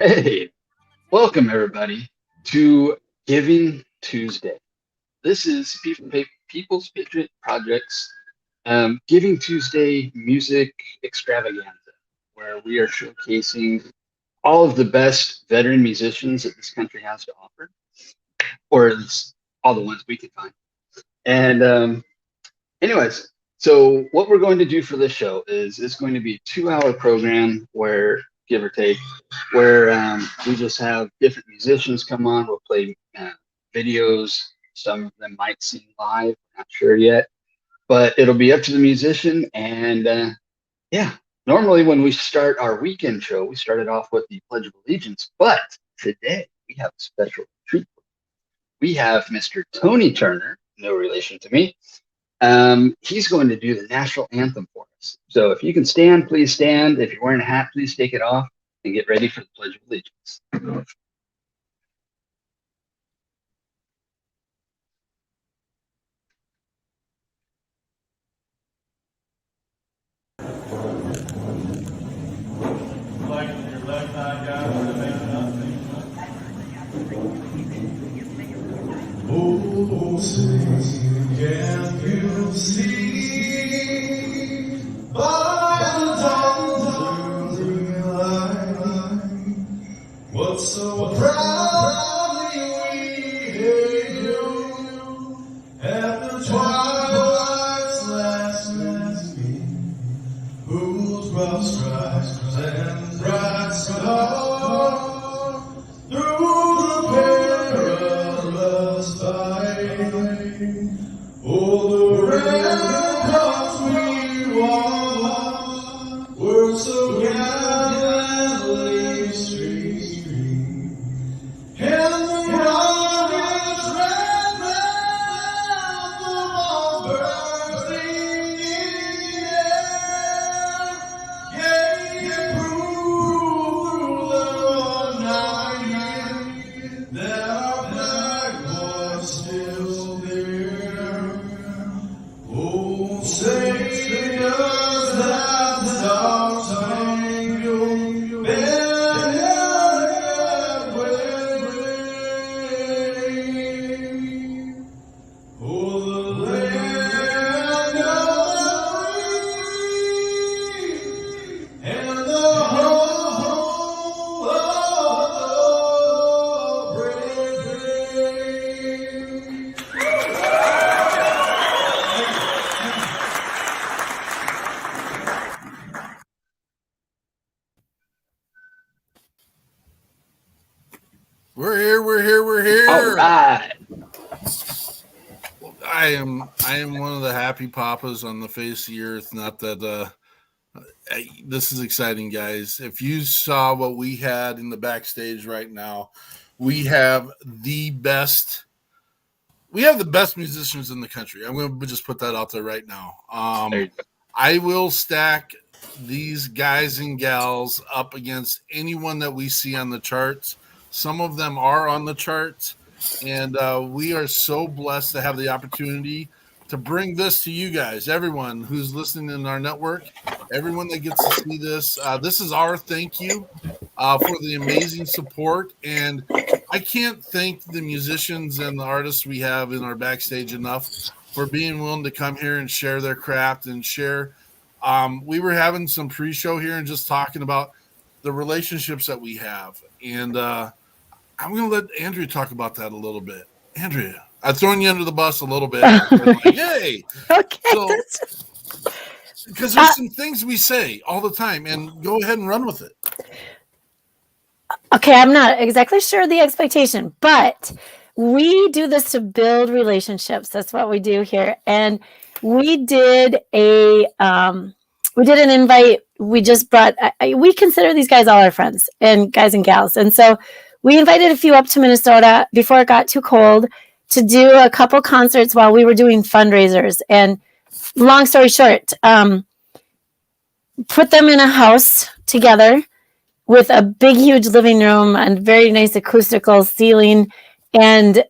Hey, welcome everybody to Giving Tuesday. This is People's Patriot Project's Giving Tuesday Music Extravaganza, where we are showcasing all of the best veteran musicians that this country has to offer, or at least all the ones we could find. And anyways, so what we're going to do for this show is it's going to be a 2 hour program where, give or take, where we just have different musicians come on. We'll play videos. Some of them might sing live, not sure yet, but it'll be up to the musician. And yeah, normally when we start our weekend show, we started off with the Pledge of Allegiance, but today we have a special treat. We have Mr. Tony Turner, no relation to me. He's going to do the national anthem for us. So if you can stand, please stand. If you're wearing a hat, please take it off and get ready for the Pledge of Allegiance. Oh, sing, can you see by the dawn's early light what so proudly we hailed at the twilight's last gleam, whose broad stripes and bright stars through the perilous fight, oh, the ramparts we won were so gallantly streamed, and the rocket's red anthem bursting in the air gave proof through the night that our flag was still there. Oh, say does that star-spangled banner wave? Oh, the land of the free and the home of the brave. We're here. All right. I am one of the happy papas on the face of the earth. Not that this is exciting, guys. If you saw what we had in the backstage right now, we have the best. We have the best musicians in the country. I'm going to just put that out there right now. There you go. I will stack these guys and gals up against anyone that we see on the charts. Some of them are on the charts, and we are so blessed to have the opportunity to bring this to you guys, everyone who's listening in our network, everyone that gets to see this. This is our thank you for the amazing support, and I can't thank the musicians and the artists we have in our backstage enough for being willing to come here and share their craft and share. We were having some pre-show here and just talking about the relationships that we have, and I'm going to let Andrea talk about that a little bit. Andrea, I'm throwing you under the bus a little bit. Like, yay! Okay. So, because there's some things we say all the time, and go ahead and run with it. Okay, I'm not exactly sure the expectation, but we do this to build relationships. That's what we do here. And we did an invite. We just brought, we consider these guys all our friends and guys and gals. And so we invited a few up to Minnesota before it got too cold to do a couple concerts while we were doing fundraisers. And long story short, put them in a house together with a big, huge living room and very nice acoustical ceiling. And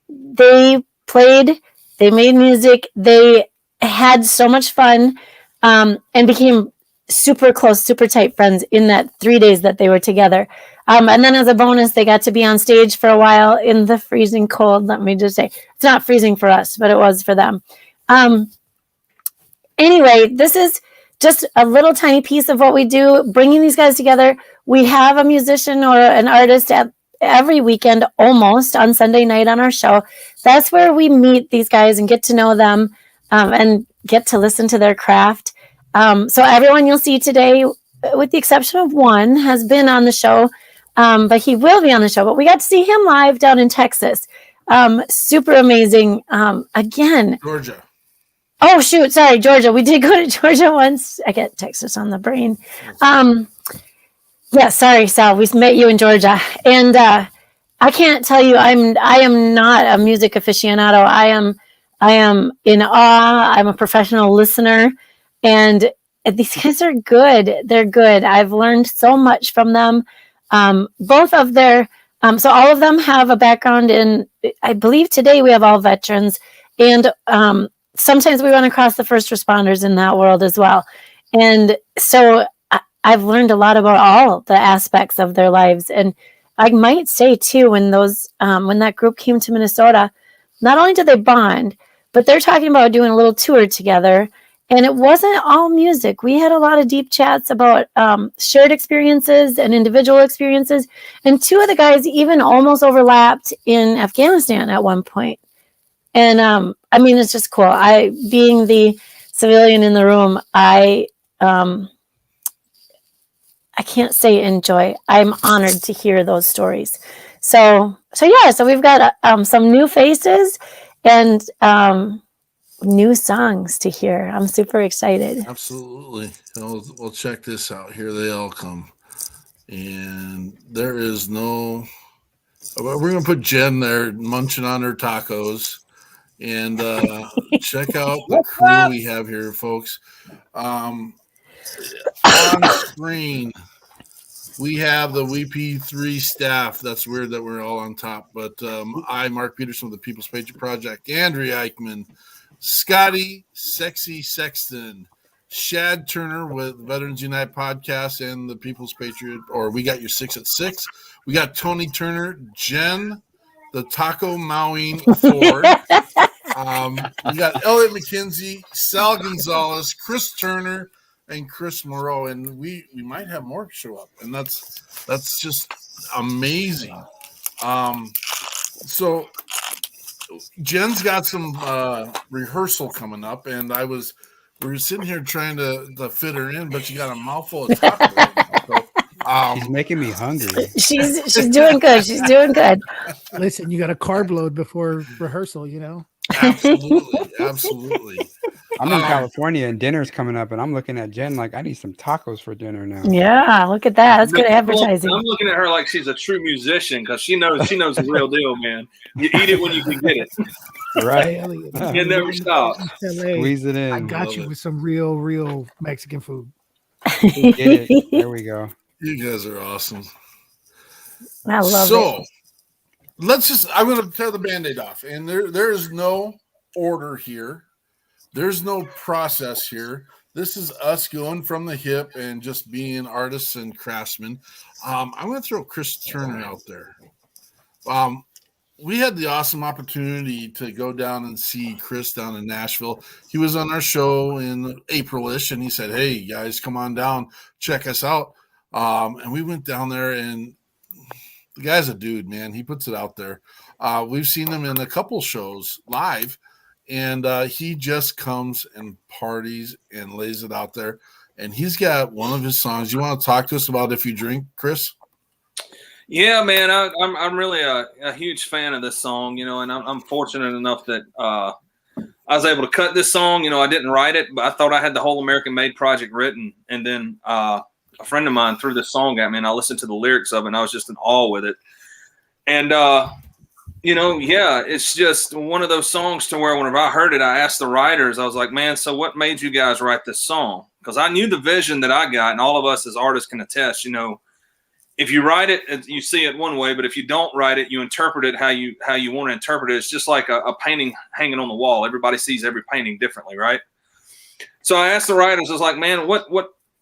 they played, they made music, they had so much fun, and became super close, super tight friends in that 3 days that they were together. And then as a bonus, they got to be on stage for a while in the freezing cold. Let me just say, it's not freezing for us, but it was for them. Anyway, this is just a little tiny piece of what we do, bringing these guys together. We have a musician or an artist at every weekend, almost on Sunday night on our show. That's where we meet these guys and get to know them and get to listen to their craft. So everyone you'll see today, with the exception of one, has been on the show, but he will be on the show. But we got to see him live down in Texas. Super amazing. Again, Georgia. Oh, shoot. Sorry, Georgia. We did go to Georgia once. I get Texas on the brain. Yeah, sorry, Sal. We met you in Georgia. And I can't tell you, I am not a music aficionado. I am in awe. I'm a professional listener. And these guys are good. They're good. I've learned so much from them. Both of their, so all of them have a background in, I believe today we have all veterans. And sometimes we run across the first responders in that world as well. And so I've learned a lot about all the aspects of their lives. And I might say too, when that group came to Minnesota, not only did they bond, but they're talking about doing a little tour together. And it wasn't all music. We had a lot of deep chats about shared experiences and individual experiences. And two of the guys even almost overlapped in Afghanistan at one point. And I mean, it's just cool. Being the civilian in the room, I can't say enjoy. I'm honored to hear those stories. So we've got some new faces and new songs to hear. I'm super excited. Absolutely. We'll check this out. Here they all come. And there is no, we're going to put Jen there munching on her tacos. And check out the crew we have here, folks. On screen, we have the WP3 staff. That's weird that we're all on top. But I, Mark Peterson with the People's Patriot Project, Andrea Eichmann, Scotty Sexy Sexton, Shad Turner with Veterans Unite podcast and the People's Patriot, or We Got Your 6 at 6. We got Tony Turner, Jen, the Taco Mowing Ford. We got Elliot McKenzie, Sal Gonzalez, Chris Turner, and Chris Moreau, and we might have more show up, and that's just amazing. So Jen's got some rehearsal coming up, and we were sitting here trying to fit her in, but she got a mouthful of tacos. She's making me hungry. She's doing good. She's doing good. Listen, you got a carb load before rehearsal, you know? Absolutely. I'm in California and dinner's coming up, and I'm looking at Jen like I need some tacos for dinner now. Yeah, look at that. That's good advertising. I'm looking at her like she's a true musician because she knows the real deal, man. You eat it when you can get it. Right? You never stop. Squeeze it in. I got you with some real Mexican food. Get it. There we go. You guys are awesome. I love it. I'm going to tear the Band-Aid off. And there is no order here. There's no process here. This is us going from the hip and just being artists and craftsmen. I'm going to throw Chris Turner out there. We had the awesome opportunity to go down and see Chris down in Nashville. He was on our show in April-ish, and he said, hey, guys, come on down, check us out. And we went down there, and the guy's a dude, man. He puts it out there. We've seen him in a couple shows live, and he just comes and parties and lays it out there. And he's got one of his songs. You want to talk to us about If You Drink, Chris? Yeah, man. I'm really a huge fan of this song, and I'm fortunate enough that I was able to cut this song. I didn't write it, but I thought I had the whole American Made project written, and then a friend of mine threw this song at me, and I listened to the lyrics of it, and I was just in awe with it. And, it's just one of those songs to where whenever I heard it, I asked the writers, I was like, man, so what made you guys write this song? Because I knew the vision that I got, and all of us as artists can attest, if you write it, you see it one way, but if you don't write it, you interpret it how you want to interpret it. It's just like a painting hanging on the wall. Everybody sees every painting differently, right? So I asked the writers, I was like, man, what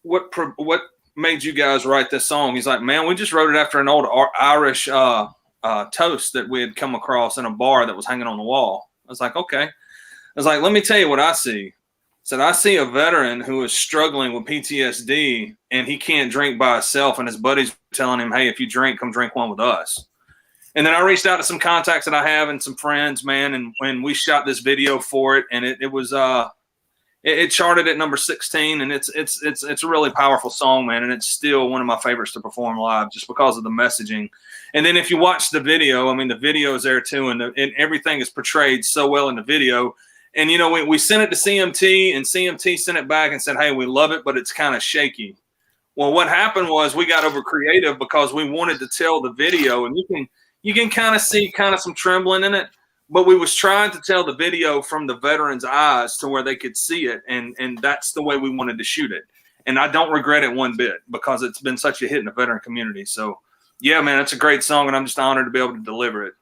what made you guys write this song? He's like, man, we just wrote it after an old Irish toast that we had come across in a bar that was hanging on the wall. I was like, okay. I was like, let me tell you what I see. I said, I see a veteran who is struggling with PTSD and he can't drink by himself, and his buddies telling him, hey, if you drink, come drink one with us. And then I reached out to some contacts that I have and some friends, man, and when we shot this video for it, and it was it charted at number 16, and it's a really powerful song, man, and it's still one of my favorites to perform live just because of the messaging. And then if you watch the video, I mean, the video is there too, and everything is portrayed so well in the video. And, you know, we sent it to CMT, and CMT sent it back and said, hey, we love it, but it's kind of shaky. Well, what happened was we got over creative because we wanted to tell the video, and you can kind of see kind of some trembling in it, but we was trying to tell the video from the veterans' eyes to where they could see it, and that's the way we wanted to shoot it. And I don't regret it one bit because it's been such a hit in the veteran community. So, yeah, man, it's a great song, and I'm just honored to be able to deliver it.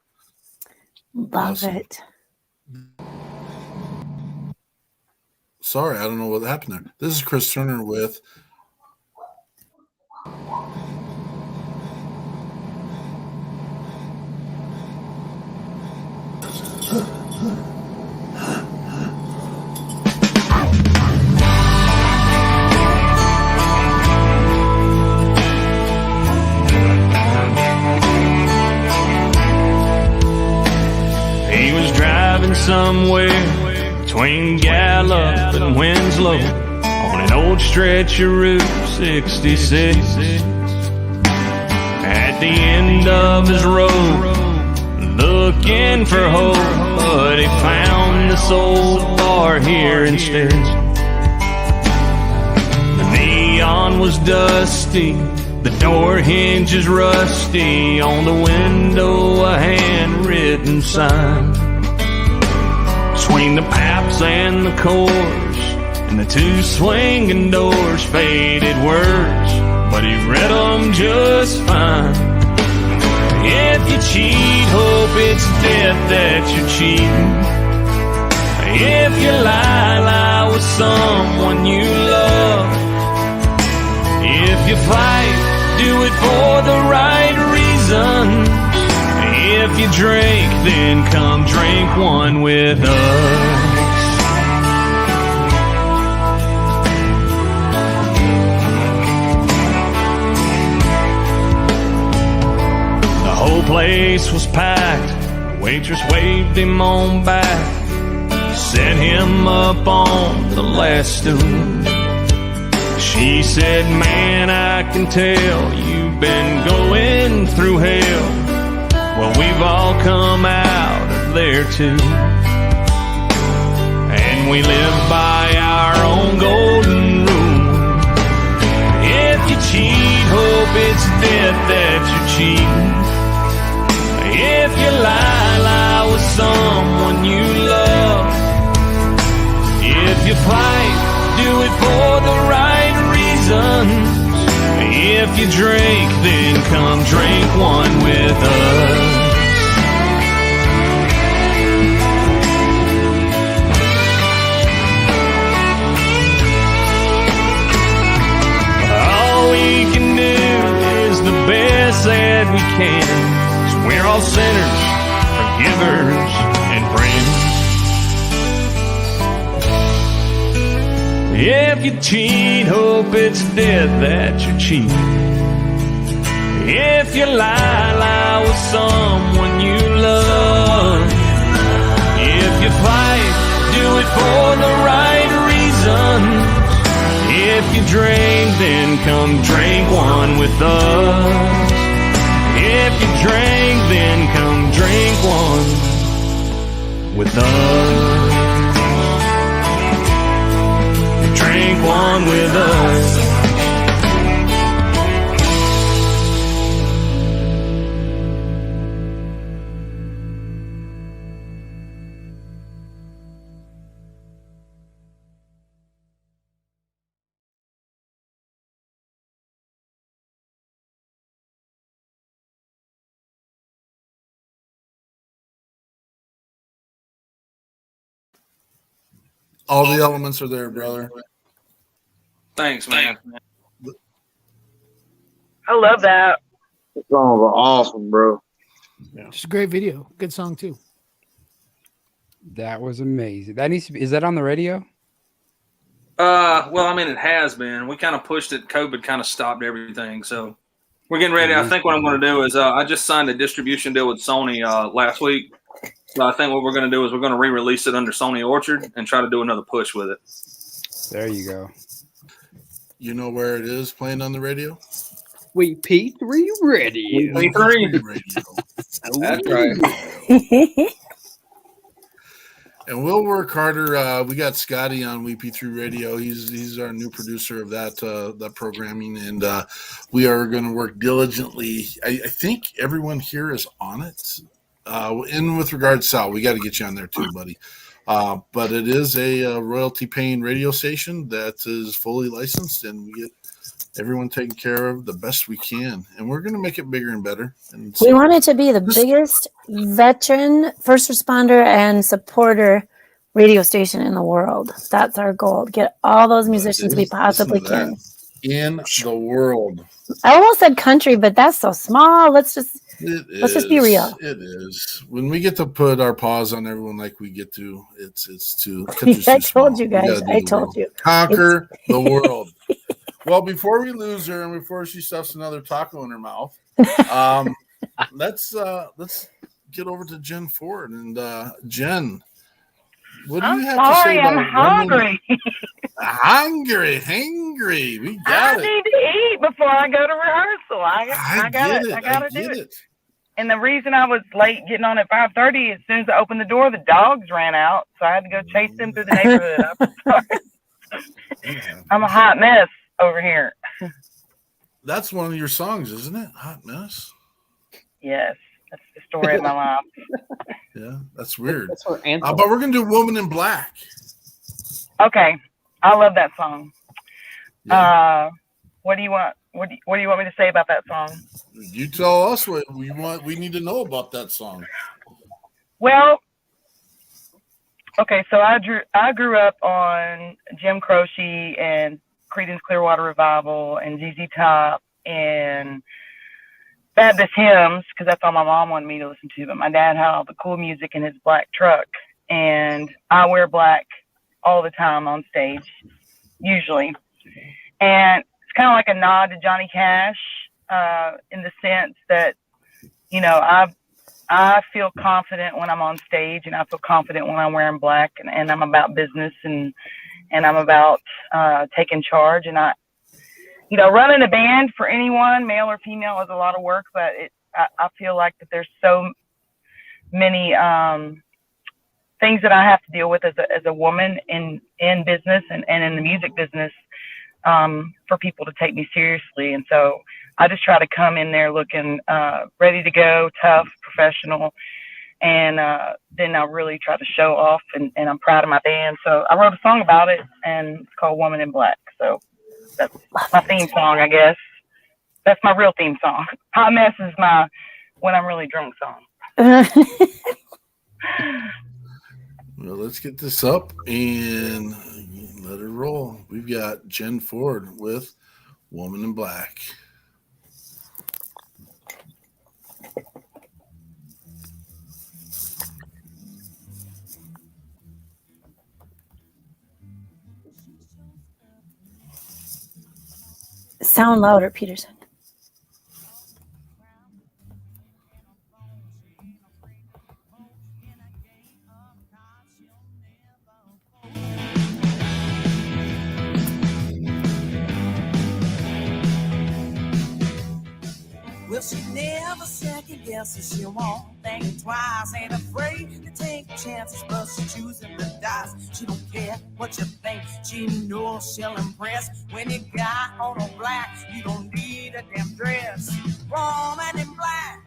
Love it. Sorry, I don't know what happened there. This is Chris Turner with He was driving somewhere between Gallup and Winslow on an old stretch of Route 66. At the end of his road, looking for hope, but he found this old bar here instead. The neon was dusty, the door hinges rusty, on the window a handwritten sign. Between the Paps and the Coors and the two swinging doors, faded words, but he read them just fine. If you cheat, hope it's death that you're cheating. If you lie, lie with someone you love. If you fight, do it for the right reason. If you drink, then come drink one with us. The whole place was packed. The waitress waved him on back, set him up on the last stool. She said, man, I can tell you've been going through hell. Well, we've all come out of there too, and we live by our own golden rule. If you cheat, hope it's death that you're cheating. If you lie, lie with someone you love. If you fight, do it for the right reasons. If you drink, then come drink one with us. All we can do is the best that we can. So we're all sinners, forgivers, and friends. If you cheat, hope it's death that you're cheating. If you lie, lie with someone you love. If you fight, do it for the right reason. If you drink, then come drink one with us. If you drink, then come drink one with us. Drink one with us. all the elements are there, brother. Thanks, man. I love that. The songs are awesome, bro. Just a great video. Good song too. That was amazing. That needs to be. Is that on the radio? Well, I mean, it has been. We kind of pushed it. COVID kind of stopped everything. So we're getting ready. I think what I'm going to do is I just signed a distribution deal with Sony last week. So I think what we're going to do is we're going to re-release it under Sony Orchard and try to do another push with it. There you go. You know where it is playing on the radio? We P3 Radio. P3 Radio. That's right. And we'll work harder. We got Scotty on WP3 Radio. He's our new producer of that programming, and we are going to work diligently. I think everyone here is on it. And with regards to Sal, we got to get you on there too, buddy. But it is a royalty-paying radio station that is fully licensed, and we get everyone taken care of the best we can. And we're going to make it bigger and better. And We want it to be the biggest veteran, first responder, and supporter radio station in the world. That's our goal. Get all those musicians we possibly can. In the world. I almost said country, but that's so small. Let's just be real. It is. When we get to put our paws on everyone like we get to, it's too. I told you guys. I told you. Conquer the world. Well, before we lose her and before she stuffs another taco in her mouth, let's get over to Jen Ford. And Jen, what do you have to say about I'm hungry. Hangry. We got I need to eat before I go to rehearsal. I gotta do it. And the reason I was late getting on at 5:30, as soon as I opened the door, the dogs ran out, so I had to go chase them through the neighborhood. I'm sorry. I'm a hot mess over here. That's one of your songs, isn't it? Hot Mess. Yes, that's the story of my life. Yeah, that's weird. That's her anthem. But we're gonna do Woman in Black. Okay, I love that song. Yeah. What do you want? What do you want me to say about that song? You tell us what we want. We need to know about that song. Well, okay, so I grew up on Jim Croce and Creedence Clearwater Revival and ZZ Top and Baptist hymns, because that's all my mom wanted me to listen to. But my dad had all the cool music in his black truck, and I wear black all the time on stage, usually. And it's kind of like a nod to Johnny Cash, in the sense that, you know, I feel confident when I'm on stage, and I feel confident when I'm wearing black, and I'm about business, and I'm about taking charge. And running a band for anyone, male or female, is a lot of work, but I feel like that there's so many things that I have to deal with as a woman in business and in the music business, for people to take me seriously. And so I just try to come in there looking ready to go, tough, professional, and then I really try to show off, and I'm proud of my band. So I wrote a song about it, and it's called Woman in Black. So that's my theme song, I guess. That's my real theme song. Hot Mess is my when I'm really drunk song. Well, let's get this up and let it roll. We've got Jen Ford with Woman in Black. Sound louder, Peterson. Well, she never second guesses, she won't think twice, ain't afraid to take chances, but she's choosing the dice. She don't care what you think, she knows she'll impress. When you got on a black, you don't need a damn dress. Woman in black,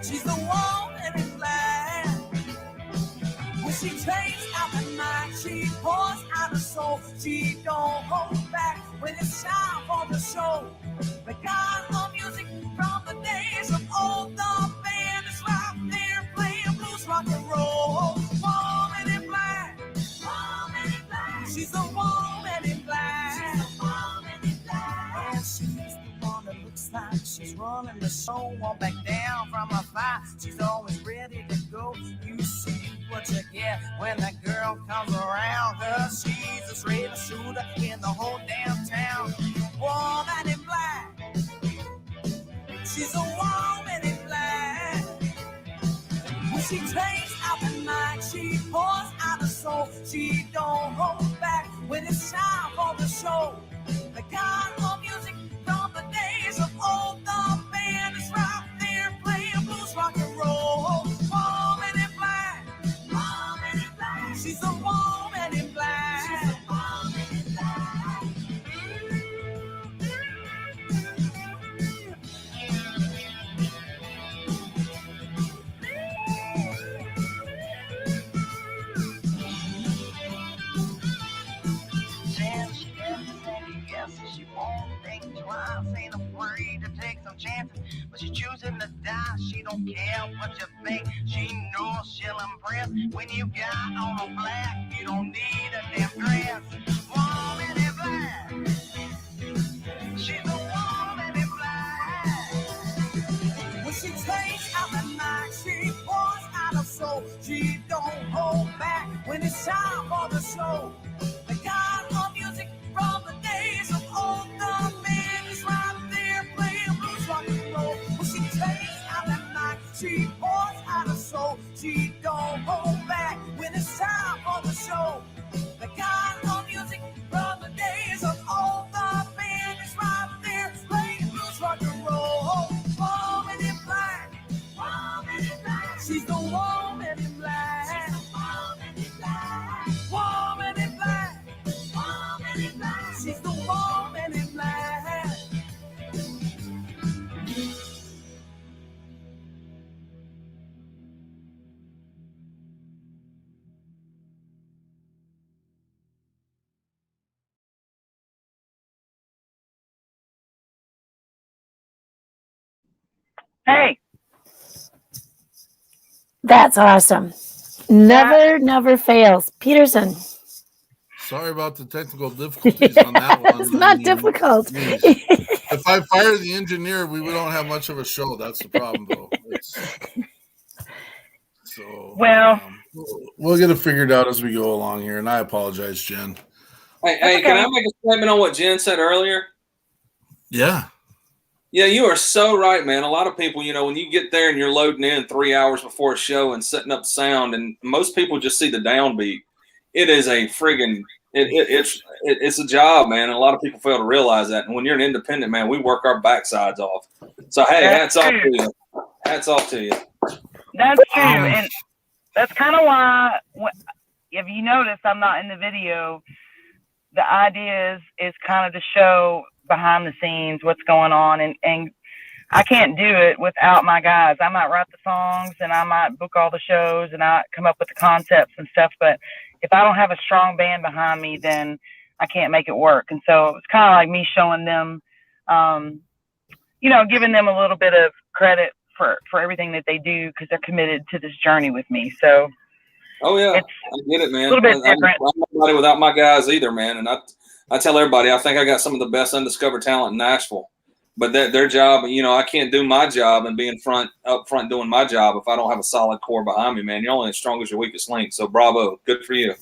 she's the woman in black. When she takes out the night, she pours out her soul. She don't hold back when it's time for the show. The God of music from the days of old, the band is right there playing blues, rock and roll. Woman in black, woman in black. She's the woman in black. She's the woman in black. And she's the is running the show, won't back down from a fight. She's always ready to go. You see what you get when that girl comes around, 'cause she's a straight shooter in the whole damn town. Woman in black, she's a woman in black. When she takes out the mic, she pours out the soul. She don't hold back when it's time for the show. The god of music from the days of old, the band is right there playing blues, rock and roll. Woman in black, woman in black. She's a woman in black. She's a woman in black. She won't think twice, ain't afraid to take some chances, but she's choosing to die. She don't care what you think, she knows she'll impress. When you got on black, you don't need a damn dress. Woman in black, she's a woman in black. When she takes out the mic, she pours out her soul. She don't hold back when it's time for the show. The god of music from the days of old, the man is right there playing blues, rock and roll. When she takes out that mic, she pours out her soul. She don't hold back when it's time for the show. The god of music from the days of old, the man is right there playing blues, rock and roll. Woman in black, woman in black. She's the woman in black. She's the woman in black. Woman in black. She's the woman in black. Hey, That's awesome. Never fails. Peterson. Sorry about the technical difficulties on that one. It's not difficult. If I fire the engineer, we don't have much of a show. That's the problem, though. Well, we'll get it figured out as we go along here, and I apologize, Jen. Hey, can I make a statement on what Jen said earlier? Yeah. Yeah, you are so right, man. A lot of people, when you get there and you're loading in 3 hours before a show and setting up sound, and most people just see the downbeat. It is a friggin' it's a job, man. And a lot of people fail to realize that. And when you're an independent, man, we work our backsides off. So hey, hats off to you. Hats off to you. That's true, and that's kind of why, if you notice, I'm not in the video. The idea is kind of to show behind the scenes what's going on, and I can't do it without my guys. I might write the songs and I might book all the shows and I come up with the concepts and stuff, but if I don't have a strong band behind me, then I can't make it work. And so it's kind of like me showing them, giving them a little bit of credit for everything that they do, because they're committed to this journey with me. So oh yeah, I get it, man. A little bit different. I'm nobody without my guys either, man. And I tell everybody, I think I got some of the best undiscovered talent in Nashville. But their job, I can't do my job and be up front doing my job if I don't have a solid core behind me, man. You're only as strong as your weakest link. So bravo, good for you.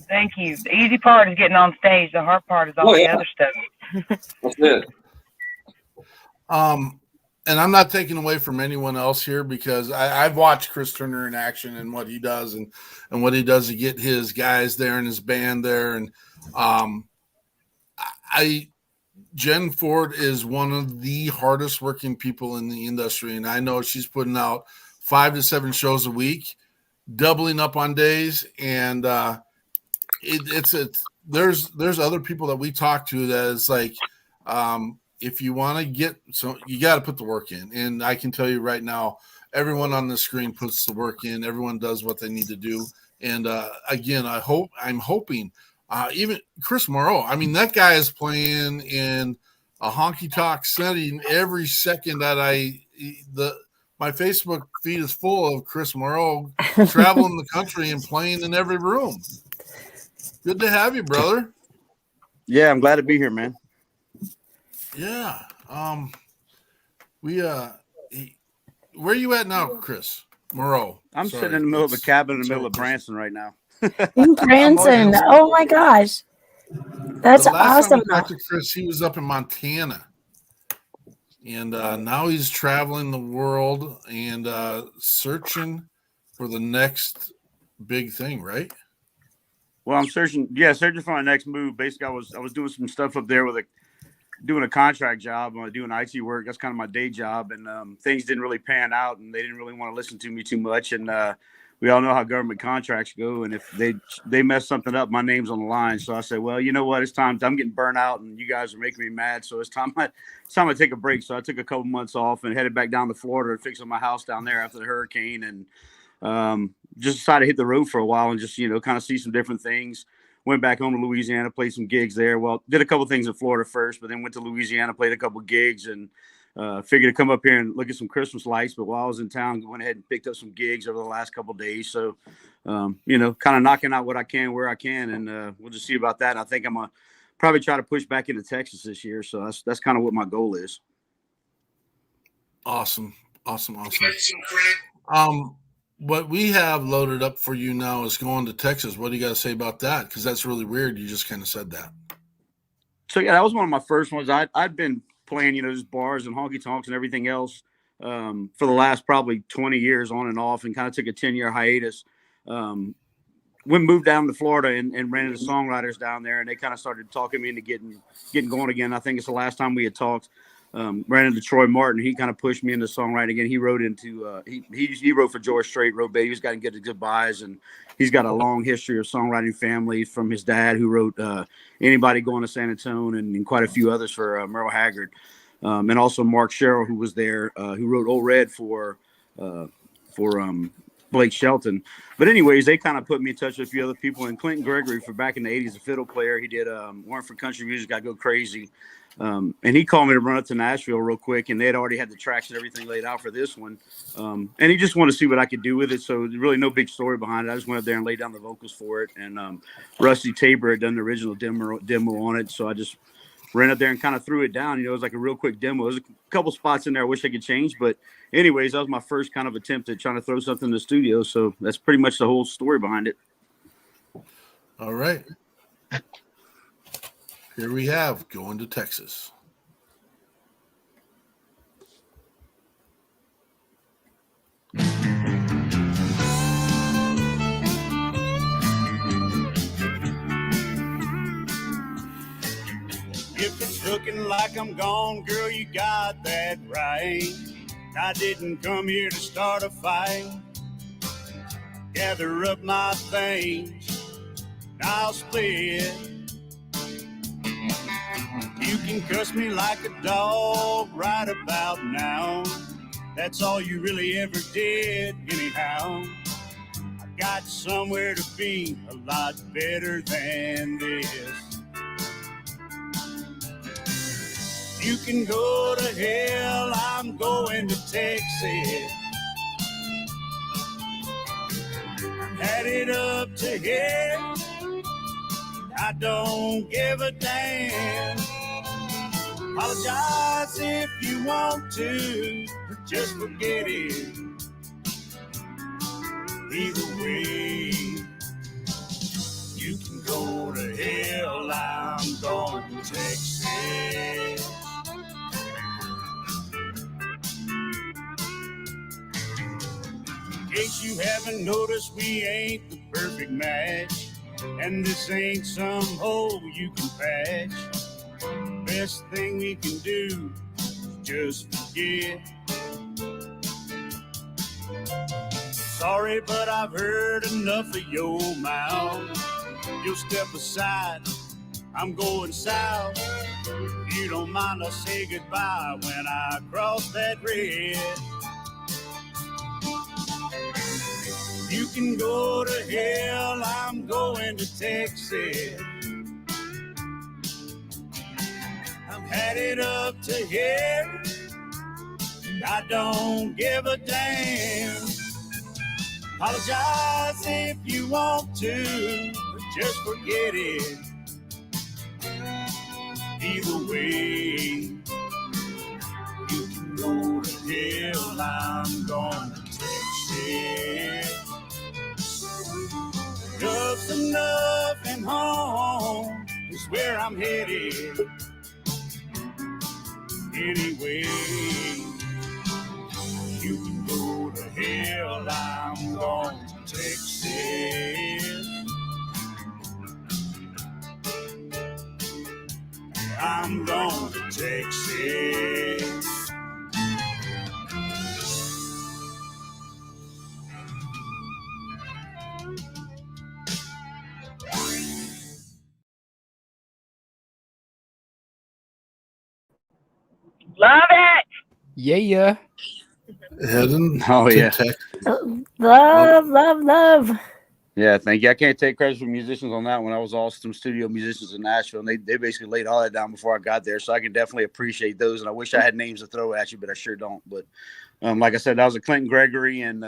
Thank you. The easy part is getting on stage. The hard part is all the other stuff. That's it. And I'm not taking away from anyone else here, because I've watched Chris Turner in action and what he does and what he does to get his guys there and his band there. And Jen Ford is one of the hardest working people in the industry. And I know she's putting out 5 to 7 shows a week, doubling up on days. And there's other people that we talk to that is like, if you want to you got to put the work in. And I can tell you right now, everyone on the screen puts the work in. Everyone does what they need to do. And again, I'm hoping even Chris Moreau, I mean, that guy is playing in a honky tonk setting every second that my Facebook feed is full of Chris Moreau traveling the country and playing in every room. Good to have you, brother. Yeah, I'm glad to be here, man. Yeah. We where are you at now, Chris Moreau? I'm sitting in the middle of a cabin in the middle of Branson right now. In Branson. Oh my gosh. That's the last awesome. time I talked to Chris, he was up in Montana. And now he's traveling the world and searching for the next big thing, right? Well, I'm searching for my next move. Basically, I was doing some stuff up there doing a contract job, doing IT work. That's kind of my day job, and things didn't really pan out, and they didn't really want to listen to me too much. And we all know how government contracts go, and if they mess something up, my name's on the line. So I said, well, you know what? It's time. I'm getting burnt out, and you guys are making me mad. So it's time I take a break. So I took a couple months off and headed back down to Florida and fixing my house down there after the hurricane, and just decided to hit the road for a while and just kind of see some different things. Went back home to Louisiana, played some gigs there. Well, did a couple things in Florida first, but then went to Louisiana, played a couple gigs, and figured to come up here and look at some Christmas lights. But while I was in town, went ahead and picked up some gigs over the last couple of days. So, kind of knocking out what I can where I can, and we'll just see about that. And I think I'm gonna probably try to push back into Texas this year. So that's kind of what my goal is. Awesome. What we have loaded up for you now is going to Texas. What do you got to say about that? Because that's really weird. You just kind of said that. So yeah, that was one of my first ones. I'd been playing, just bars and honky tonks and everything else for the last probably 20 years on and off, and kind of took a 10-year hiatus. Moved down to Florida and ran into songwriters down there, and they kind of started talking me into getting going again. I think it's the last time we had talked. Ran into Troy Martin. He kind of pushed me into songwriting again. He wrote he wrote for George Strait, wrote Baby's Got to Get the Goodbyes, and he's got a long history of songwriting family from his dad, who wrote Anybody Going to San Antonio and quite a few others for Merle Haggard, and also Mark Sherrill, who was there, who wrote Old Red for Blake Shelton. But anyways, they kind of put me in touch with a few other people, and Clinton Gregory, for back in the 80s, a fiddle player. He did Weren't for Country Music, I Go Crazy. And he called me to run up to Nashville real quick, and they had already had the tracks and everything laid out for this one. And he just wanted to see what I could do with it. So really no big story behind it. I just went up there and laid down the vocals for it. And Rusty Tabor had done the original demo on it. So I just ran up there and kind of threw it down. It was like a real quick demo. There's a couple spots in there I wish I could change. But anyways, that was my first kind of attempt at trying to throw something in the studio. So that's pretty much the whole story behind it. All right. Here we have Going to Texas. If it's looking like I'm gone, girl, you got that right. I didn't come here to start a fight. Gather up my things, I'll split. You can cuss me like a dog right about now. That's all you really ever did, anyhow. I got somewhere to be a lot better than this. You can go to hell, I'm going to Texas. Had it up to here, I don't give a damn. Apologize if you want to, but just forget it. Either way, you can go to hell, I'm going to Texas. In case you haven't noticed, we ain't the perfect match, and this ain't some hole you can patch. Best thing we can do is just forget. Sorry, but I've heard enough of your mouth. You'll step aside, I'm going south. If you don't mind, I'll say goodbye when I cross that red. You can go to hell, I'm going to Texas. I've had it up to here, I don't give a damn. Apologize if you want to, but just forget it. Either way, you can go I'm headed. Anyway, you can go to hell, I'm going to Texas. I'm going to Texas. Love it. Yeah. Heading Oh, to yeah. Texas. Love. Yeah, thank you. I can't take credit for musicians on that one. I was all some studio musicians in Nashville, and they basically laid all that down before I got there. So I can definitely appreciate those. And I wish I had names to throw at you, but I sure don't. But like I said, that was a Clinton Gregory and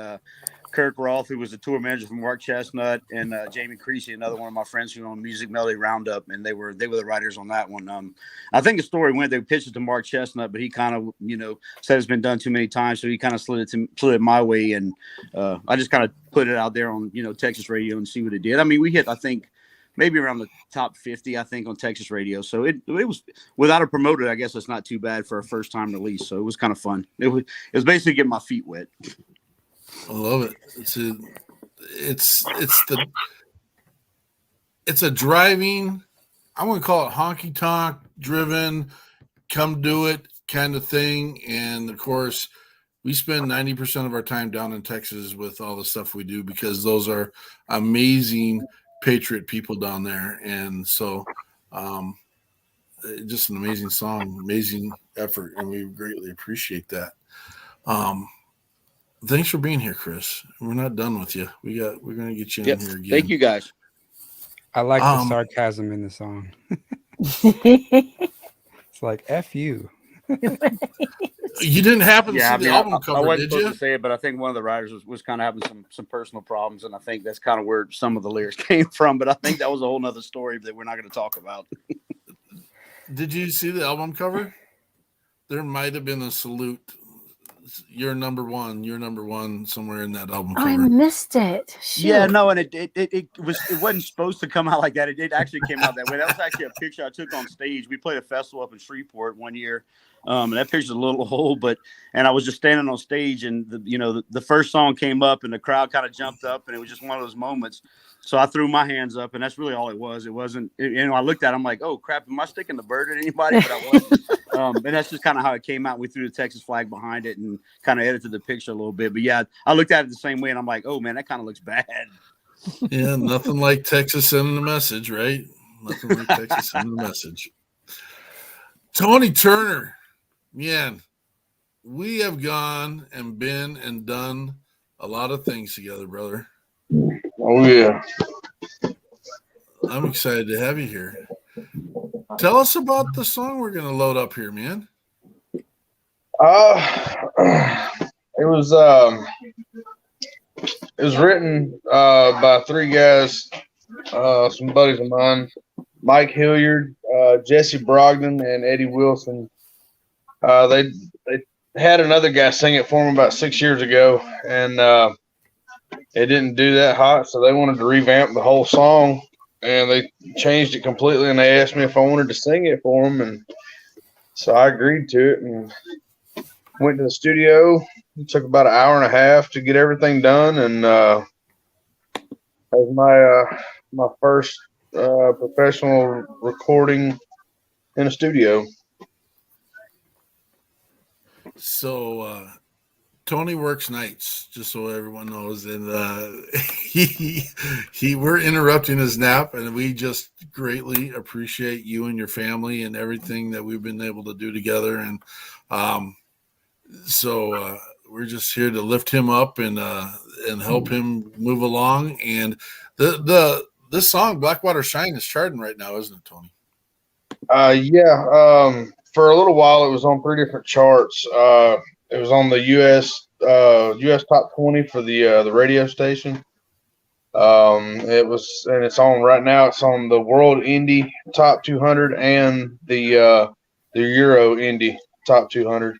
Kirk Roth, who was the tour manager for Mark Chestnut, and Jamie Creasy, another one of my friends who owned Music Melody Roundup, and they were the writers on that one. I think the story went they pitched it to Mark Chestnut, but he kind of said it's been done too many times, so he kind of slid it my way, and I just kind of put it out there on Texas radio and see what it did. I mean, we hit I think maybe around the top 50 I think on Texas radio, so it was without a promoter. I guess it's not too bad for a first time release, so it was kind of fun. It was basically getting my feet wet. I love it. It's a driving, I want to call it honky tonk driven, come do it kind of thing. And of course, we spend 90% of our time down in Texas with all the stuff we do because those are amazing patriot people down there. And so just an amazing song, amazing effort, and we greatly appreciate that. Thanks for being here, Chris. We're not done with you. We're gonna get you in here again. Thank you, guys. I like the sarcasm in the song. It's like F you. You didn't happen to see the album cover, I wasn't did supposed you? to say it, but I think one of the writers was kind of having some personal problems, and I think that's kind of where some of the lyrics came from. But I think that was a whole nother story that we're not going to talk about. Did you see the album cover? There might have been a salute. You're number one somewhere in that album cover. I missed it. Shoot. Yeah, no, and it wasn't supposed to come out like that. It actually came out that way. That was actually a picture I took on stage. We played a festival up in Shreveport one year. And that picture's a little old, and I was just standing on stage, and the first song came up, and the crowd kind of jumped up, and it was just one of those moments. So I threw my hands up, and that's really all it was. It wasn't, I looked at it, I'm like, oh crap, am I sticking the bird at anybody? But I wasn't. And that's just kind of how it came out. We threw the Texas flag behind it and kind of edited the picture a little bit. But yeah, I looked at it the same way, and I'm like, oh man, that kind of looks bad. Yeah, nothing like Texas sending the message, right? Nothing like Texas sending the message. Tony Turner. Man, we have gone and been and done a lot of things together, brother. Oh, yeah. I'm excited to have you here. Tell us about the song we're going to load up here, man. It was written by three guys, some buddies of mine, Mike Hilliard, Jesse Brogdon, and Eddie Wilson. They had another guy sing it for them about 6 years ago, and it didn't do that hot, so they wanted to revamp the whole song, and they changed it completely, and they asked me if I wanted to sing it for them, and so I agreed to it and went to the studio. It took about an hour and a half to get everything done, and that was my first professional recording in a studio. So Tony works nights, just so everyone knows, and we're interrupting his nap, and we just greatly appreciate you and your family and everything that we've been able to do together. And so we're just here to lift him up and help him move along. And this song Blackwater Shine is charting right now, isn't it, Tony? Yeah. For a little while, it was on 3 different charts. It was on the U.S. top 20 for the radio station. It's on right now. It's on the World Indie Top 200 and the Euro Indie Top 200.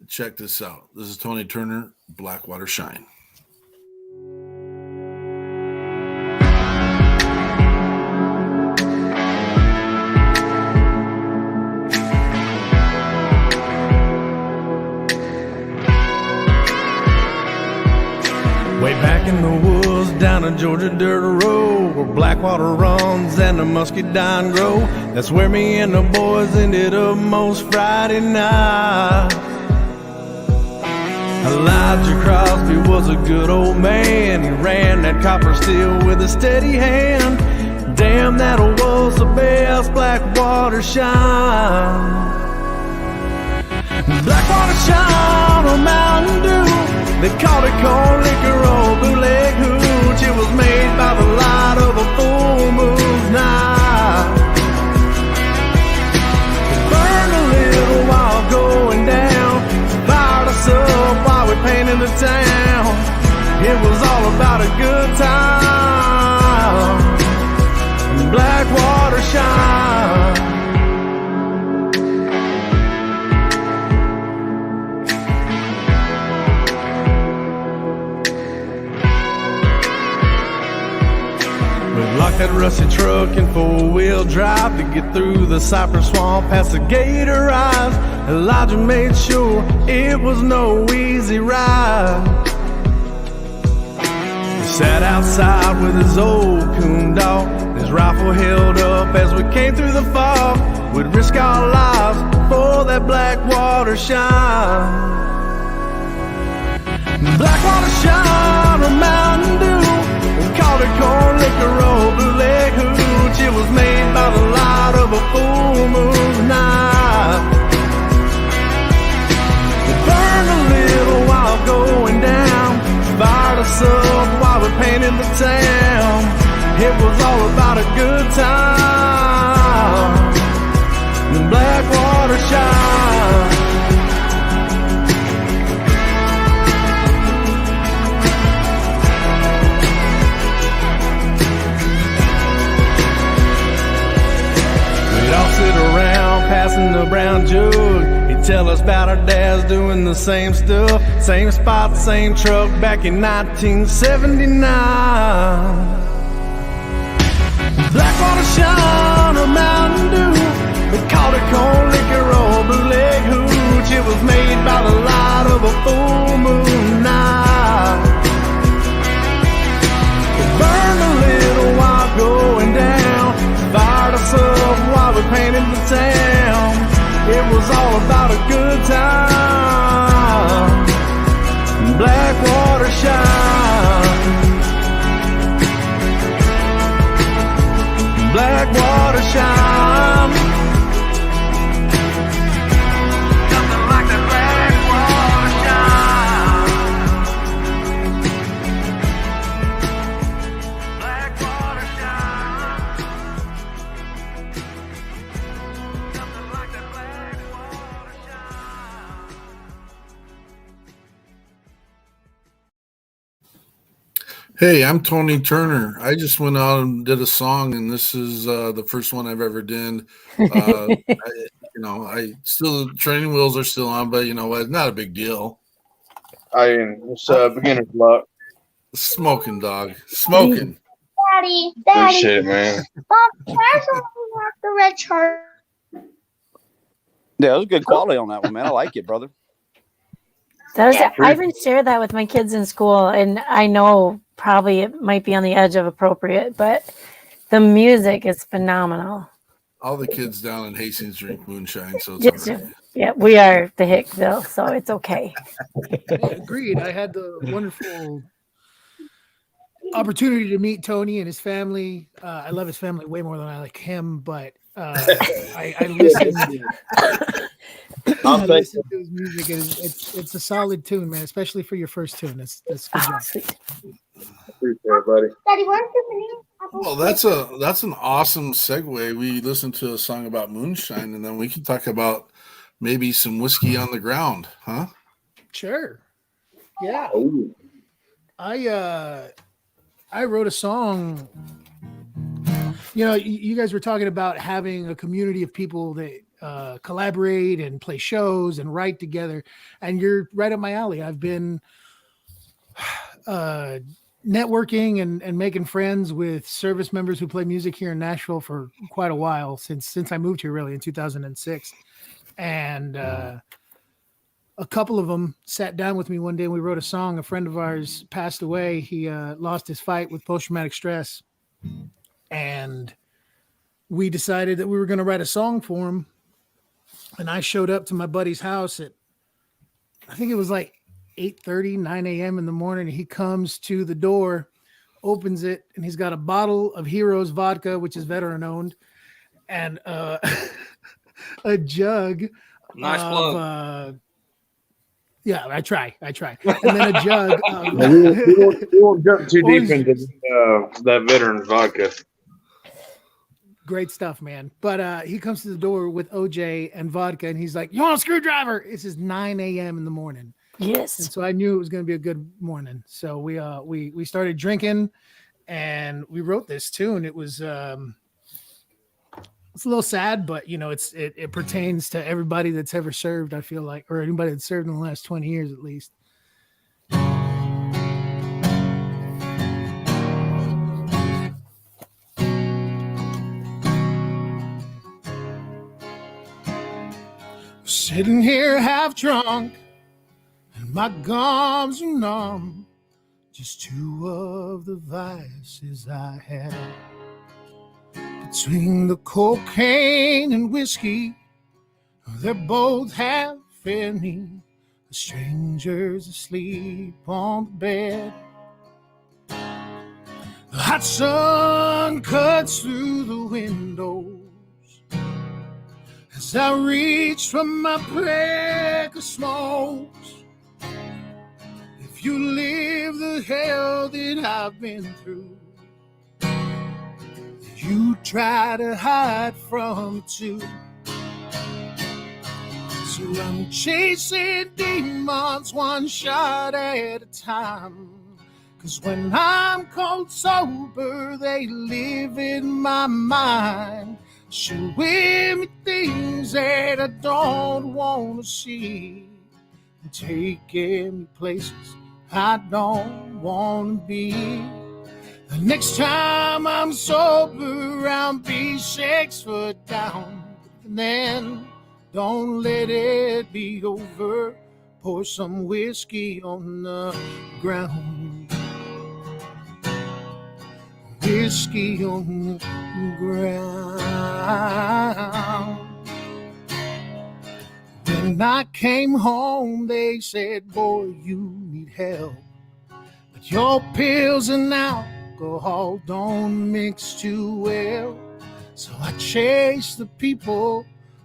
Check this out. This is Tony Turner, Blackwater Shine. down a Georgia dirt road where Blackwater runs and the muscadine grow. That's where me and the boys ended up most Friday night. Elijah Crosby was a good old man. He ran that copper steel with a steady hand. Damn, that was the best Blackwater shine. Blackwater shine on Mountain Dew. They called it corn liquor or bootleg hooch. It was made by the light of a full moon's night. It burned a little while going down, fired us up while we painted the town. It was all about a good time. Blackwater shine. Lock that rusty truck in four-wheel drive to get through the cypress swamp past the gator eyes. Elijah made sure it was no easy ride. He sat outside with his old coon dog, his rifle held up as we came through the fog. We'd risk our lives for that Blackwater shine. Blackwater shine or Mountain Dew. We called it corn liquor or bootleg hooch. It was made by the light of a full moon night. It burned a little while going down, fired us up while we painted the town. It was all about a good time. Blackwater shine. Sit around passing the brown jug. He'd tell us about our dads doing the same stuff, same spot, same truck back in 1979. Blackwater shine or Mountain Dew. We called it corn liquor or bootleg hooch. It was made by the light of a full moon night. It burned a little while going down, fired us up while we painted the town. It was all about a good time. Blackwater shine. Blackwater shine. Nothing like that Blackwater shine. Blackwater Hey, I'm Tony Turner. I just went out and did a song, and this is the first one I've ever did. I still training wheels are still on, but you know what? Not a big deal. It's beginner's luck. Smoking, dog. Smoking. Daddy. Appreciate it, man. Mom, where's the red chart? Yeah, that was good quality on that one, man. I like it, brother. I even shared that with my kids in school, and I know probably it might be on the edge of appropriate, but the music is phenomenal. All the kids down in Hastings drink moonshine, so it's all right. Yeah, we are the Hickville, so it's okay. Yeah, agreed. I had the wonderful opportunity to meet Tony and his family. I love his family way more than I like him, but I listened. I listen to his music. It's a solid tune, man, especially for your first tune. That's good job. Appreciate it, buddy. Daddy, where's the Well, that's an awesome segue. We listened to a song about moonshine, and then we can talk about maybe some whiskey on the ground, huh? Sure. Yeah. Ooh. I wrote a song. You know, you guys were talking about having a community of people that collaborate and play shows and write together, and you're right up my alley. I've been networking and making friends with service members who play music here in Nashville for quite a while, since I moved here really in 2006. And a couple of them sat down with me one day and we wrote a song. A friend of ours passed away. He lost his fight with post-traumatic stress. And we decided that we were going to write a song for him. And I showed up to my buddy's house at, I think it was like 8:30, 9 a.m. in the morning. He comes to the door, opens it, and he's got a bottle of Heroes vodka, which is veteran owned, and a jug. Nice of, plug. Yeah, I try. And then a jug. We won't jump too deep into that veteran vodka. Great stuff, man. But he comes to the door with OJ and vodka, and he's like, "You want a screwdriver?" It's just 9 a.m. in the morning. Yes. And so I knew it was going to be a good morning. So we started drinking, and we wrote this tune. It was it's a little sad, but you know, it pertains to everybody that's ever served. I feel like, or anybody that's served in the last 20 years at least. Sitting here half drunk and my gums are numb. Just two of the vices I have. Between the cocaine and whiskey, they both have fed me. The stranger's asleep on the bed. The hot sun cuts through the windows as I reach for my pack of smokes. If you live the hell that I've been through, you try to hide from too. So I'm chasing demons one shot at a time. 'Cause when I'm cold sober, they live in my mind. Showing me things that I don't want to see. And taking me places I don't want to be. The next time I'm sober, I'll be 6 foot down. And then don't let it be over. Pour some whiskey on the ground. Whiskey on the ground. When I came home, they said, "Boy, you need help. But your pills and alcohol don't mix too well." So I chased the people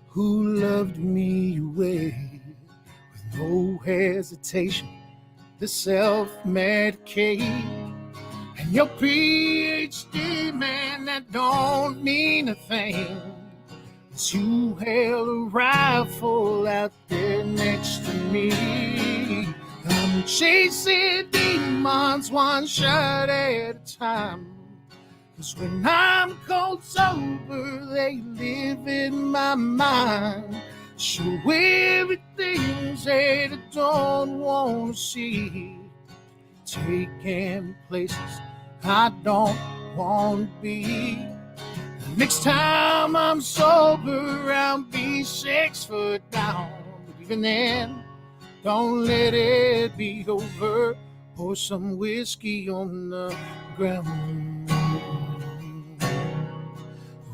who loved me away. With no hesitation, the self-medicate. And your PhD, man, that don't mean a thing. As you held a rifle out there next to me. I'm chasing demons one shot at a time. 'Cause when I'm cold sober, they live in my mind. Show everything that I don't want to see. Taking places I don't want to be. The next time I'm sober, I'll be 6 foot down. But even then, don't let it be over. Pour some whiskey on the ground.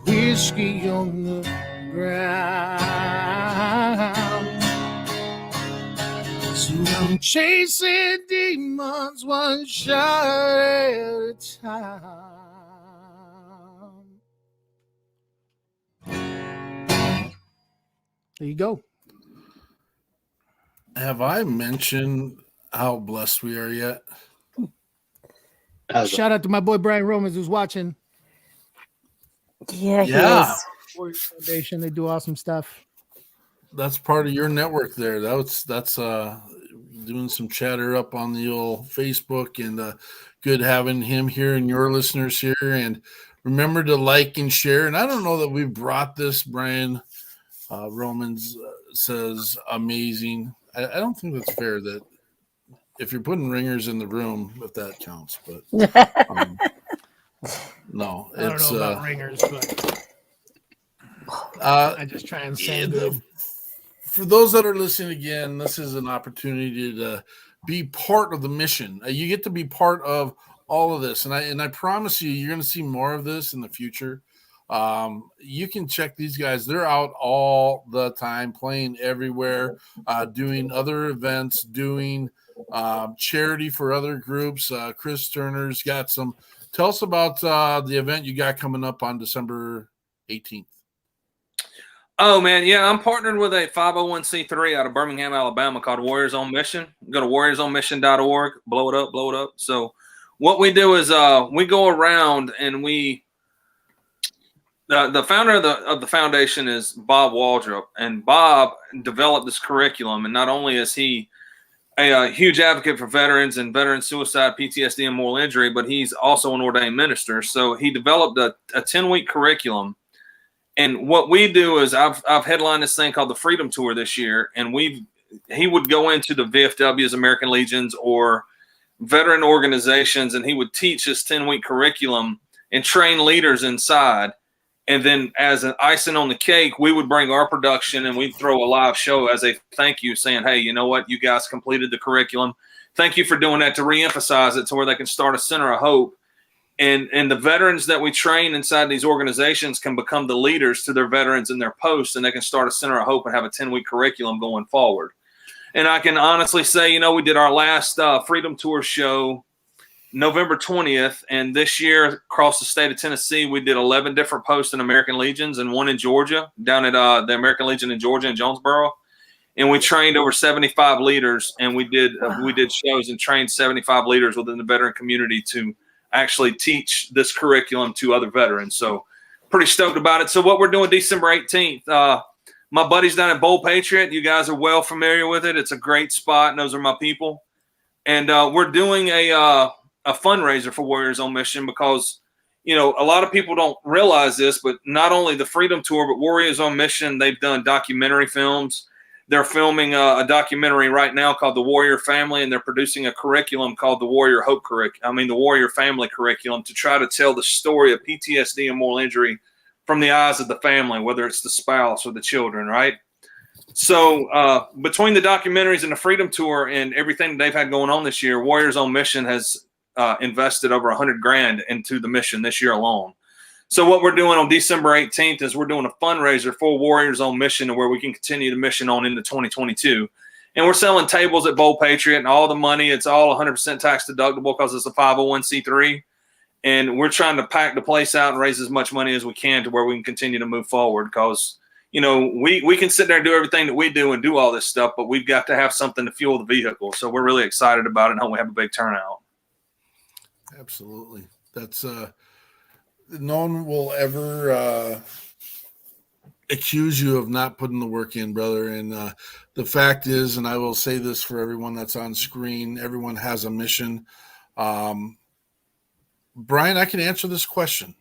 Whiskey on the ground. So I'm chasing demons one shot at a time. There you go. Have I mentioned how blessed we are yet? Shout out to my boy Brian Romans who's watching. Yeah, he Yeah. is. Warrior Foundation, they do awesome stuff. That's part of your network there. That's doing some chatter up on the old Facebook, and good having him here and your listeners here. And remember to like and share. And I don't know that we brought this. Brian Romans says amazing. I don't think that's fair that if you're putting ringers in the room, if that counts, but no, I don't it's know about ringers, but I just try and say the for those that are listening again, this is an opportunity to be part of the mission. You get to be part of all of this, and I promise you're going to see more of this in the future. You can check these guys; they're out all the time, playing everywhere, doing other events, doing charity for other groups. Chris Turner's got some. Tell us about the event you got coming up on December 18th. Oh, man, yeah, I'm partnered with a 501c3 out of Birmingham, Alabama called Warriors on Mission. Go to warriorsonmission.org, blow it up, blow it up. So what we do is we go around and the founder of the foundation is Bob Waldrop, and Bob developed this curriculum. And not only is he a huge advocate for veterans and veteran suicide, PTSD, and moral injury, but he's also an ordained minister. So he developed a 10-week curriculum. And what we do is I've headlined this thing called the Freedom Tour this year, and he would go into the VFWs, American Legions, or veteran organizations, and he would teach this 10-week curriculum and train leaders inside. And then as an icing on the cake, we would bring our production and we'd throw a live show as a thank you, saying, hey, you know what? You guys completed the curriculum. Thank you for doing that, to reemphasize it to where they can start a center of hope. And the veterans that we train inside these organizations can become the leaders to their veterans in their posts, and they can start a center of hope and have a 10-week curriculum going forward. And I can honestly say, we did our last Freedom Tour show November 20th, and this year across the state of Tennessee, we did 11 different posts in American Legions and one in Georgia, down at the American Legion in Georgia in Jonesboro. And we trained over 75 leaders, and we did shows and trained 75 leaders within the veteran community to actually teach this curriculum to other veterans. So pretty stoked about it. So what we're doing December 18th, my buddies down at Bold Patriot, you guys are well familiar with it. It's a great spot, and those are my people. And we're doing a fundraiser for Warriors on Mission because, a lot of people don't realize this, but not only the Freedom Tour, but Warriors on Mission, they've done documentary films. They're filming a documentary right now called The Warrior Family, and they're producing a curriculum called the Warrior Hope Curriculum. The Warrior Family Curriculum, to try to tell the story of PTSD and moral injury from the eyes of the family, whether it's the spouse or the children, right? So between the documentaries and the Freedom Tour and everything they've had going on this year, Warriors on Mission has invested over $100,000 into the mission this year alone. So what we're doing on December 18th is we're doing a fundraiser for Warriors on Mission, where we can continue the mission on into 2022. And we're selling tables at Bold Patriot, and all the money, it's all 100% tax deductible because it's a 501c3. And we're trying to pack the place out and raise as much money as we can to where we can continue to move forward because, we can sit there and do everything that we do and do all this stuff, but we've got to have something to fuel the vehicle. So we're really excited about it and hope we have a big turnout. Absolutely. That's no one will ever accuse you of not putting the work in, brother. And the fact is, and I will say this for everyone that's on screen, everyone has a mission. Brian, I can answer this question.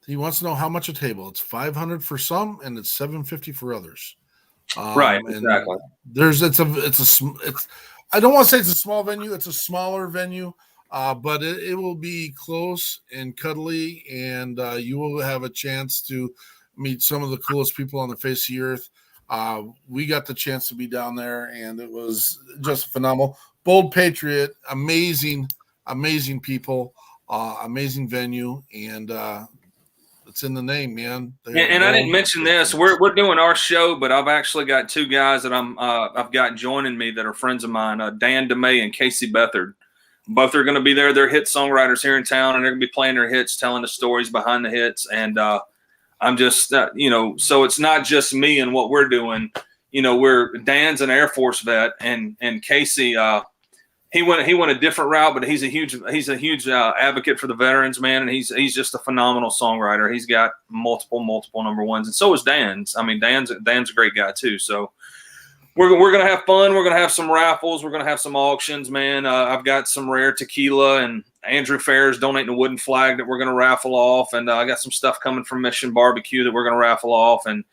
He wants to know how much a table. It's $500 for some, and it's $750 for others. Right, exactly. I don't want to say it's a small venue. It's a smaller venue. But it will be close and cuddly, and you will have a chance to meet some of the coolest people on the face of the earth. We got the chance to be down there, and it was just phenomenal. Bold Patriot, amazing people, amazing venue, and it's in the name, man. And I didn't mention this. We're doing our show, but I've actually got two guys that I've got joining me that are friends of mine, Dan DeMay and Casey Bethard. Both are going to be there. They're hit songwriters here in town, and they're going to be playing their hits, telling the stories behind the hits. And I'm just, so it's not just me and what we're doing. Dan's an Air Force vet, and Casey, he went a different route, but he's a huge advocate for the veterans, man. And he's just a phenomenal songwriter. He's got multiple number ones, and so is Dan's. Dan's a great guy too. So we're going to have fun. We're going to have some raffles. We're going to have some auctions, man. I've got some rare tequila, and Andrew Fair's donating a wooden flag that we're going to raffle off. And I got some stuff coming from Mission Barbecue that we're going to raffle off. And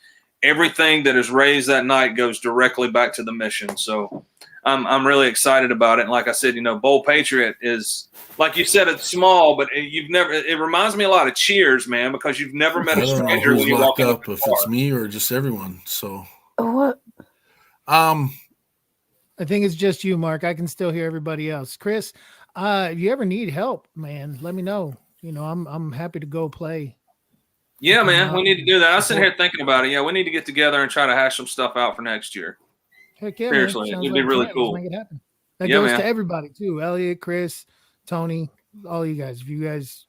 everything that is raised that night goes directly back to the mission. So I'm really excited about it. And like I said, Bold Patriot is, like you said, it's small, but it reminds me a lot of Cheers, man, because you've never met a stranger when you walk up. If it's me or just everyone. So what? Um, I think it's just you, Mark. I can still hear everybody else. Chris, if you ever need help, man, let me know. You know, I'm happy to go play. Yeah, man, we need to do that. I was sitting here thinking about it. Yeah, we need to get together and try to hash some stuff out for next year. Heck yeah, Seriously, man. it would be really cool. Let's make it happen. That Yeah, goes man. to everybody too. Elliot, Chris, Tony, all you guys. If you guys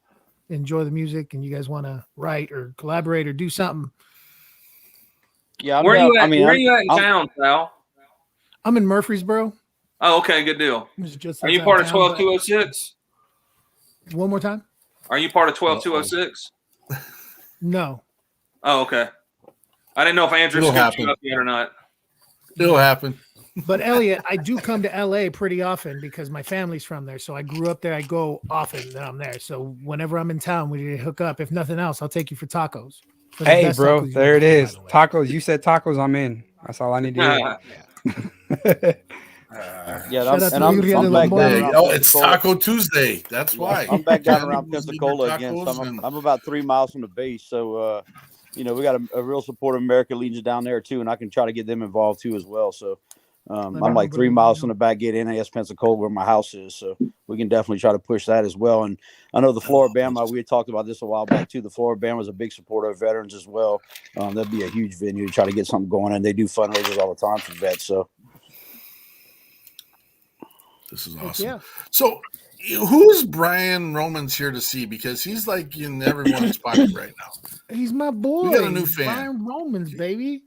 enjoy the music and you guys want to write or collaborate or do something. Yeah, Where are you at? Where are you at in town, Sal? I'm in Murfreesboro. Oh, okay, good deal. Just Are you outside part of town, 12206? One more time. Are you part of 12206? No. Oh, okay. I didn't know if Andrew It'll scooped you happen. up yet or not. It'll happen. But Elliot, I do come to LA pretty often because my family's from there. So I grew up there. I go often that I'm there. So whenever I'm in town, we hook up. If nothing else, I'll take you for tacos. For the Hey, best bro, tacos there it you've is. Tacos. You said tacos. I'm in. That's all I need to hear. Yeah, Shout out to I'm Julian de back la down Mora. around Oh, it's Pensacola. Taco Tuesday. That's why. I'm back down Candy around was eating Pensacola again. So tacos and- I'm about 3 miles from the base. So, you know, we got a real supportive American Legion down there too, and I can try to get them involved too as well. So I'm like 3 miles from the back gate NAS Pensacola where my house is. So we can definitely try to push that as well. And I know the Floribama, we had talked about this a while back too. The Floribama is a big supporter of veterans as well. That'd be a huge venue to try to get something going. And they do fundraisers all the time for vets. So This is awesome. Yeah. So, who's Brian Romans here to see? Because he's like in everyone's pocket right now. He's my boy. We got a new fan. Brian Romans, baby.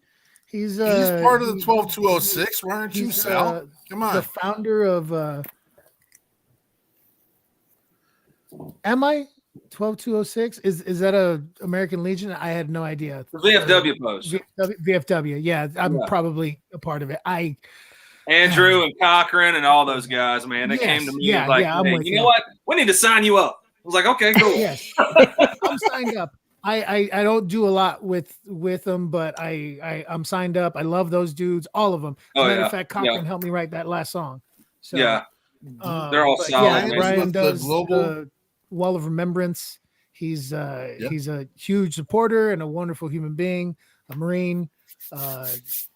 He's part of the 12206. Why aren't you, he's, Sal? Come on. The founder of am I 12206? Is that a American Legion? I had no idea. The VFW post. VFW. Yeah, I'm probably a part of it. Andrew and Cochran and all those guys, man, they came to me yeah, like, yeah, I'm hey, with you know you. what? We need to sign you up. I was like, okay, cool. Yes, I'm signed up. I don't do a lot with them, but I'm signed up. I love those dudes, all of them. As a matter of fact, Cochran helped me write that last song. So, yeah, they're all but solid. Yeah, man. Brian with the does global- the Wall of Remembrance. He's a huge supporter and a wonderful human being, a Marine.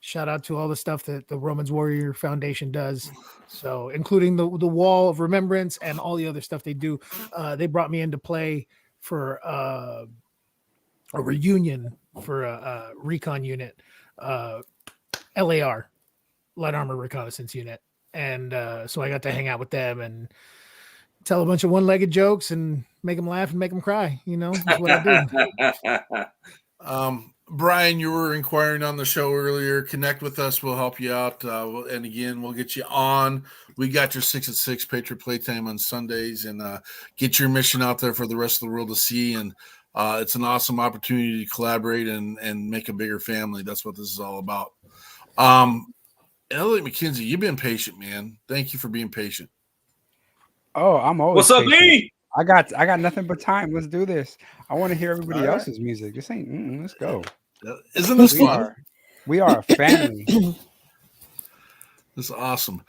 Shout out to all the stuff that the Romans Warrior Foundation does. So including the Wall of Remembrance and all the other stuff they do. They brought me into play for a reunion for a recon unit, LAR, Light Armor Reconnaissance Unit. And so I got to hang out with them and tell a bunch of one-legged jokes and make them laugh and make them cry. You know, that's what I do. Brian, you were inquiring on the show earlier. Connect with us. We'll help you out. And again, we'll get you on. We got your 6 at 6 Patriot Playtime on Sundays, and get your mission out there for the rest of the world to see. And it's an awesome opportunity to collaborate and make a bigger family. That's what this is all about. Elliot McKenzie, you've been patient, man. Thank you for being patient. Oh, I'm always. What's up, patient. B? I got nothing but time. Let's do this. I want to hear everybody All right. else's music. This ain't. Let's go. Isn't this fun? We are a family. This is awesome.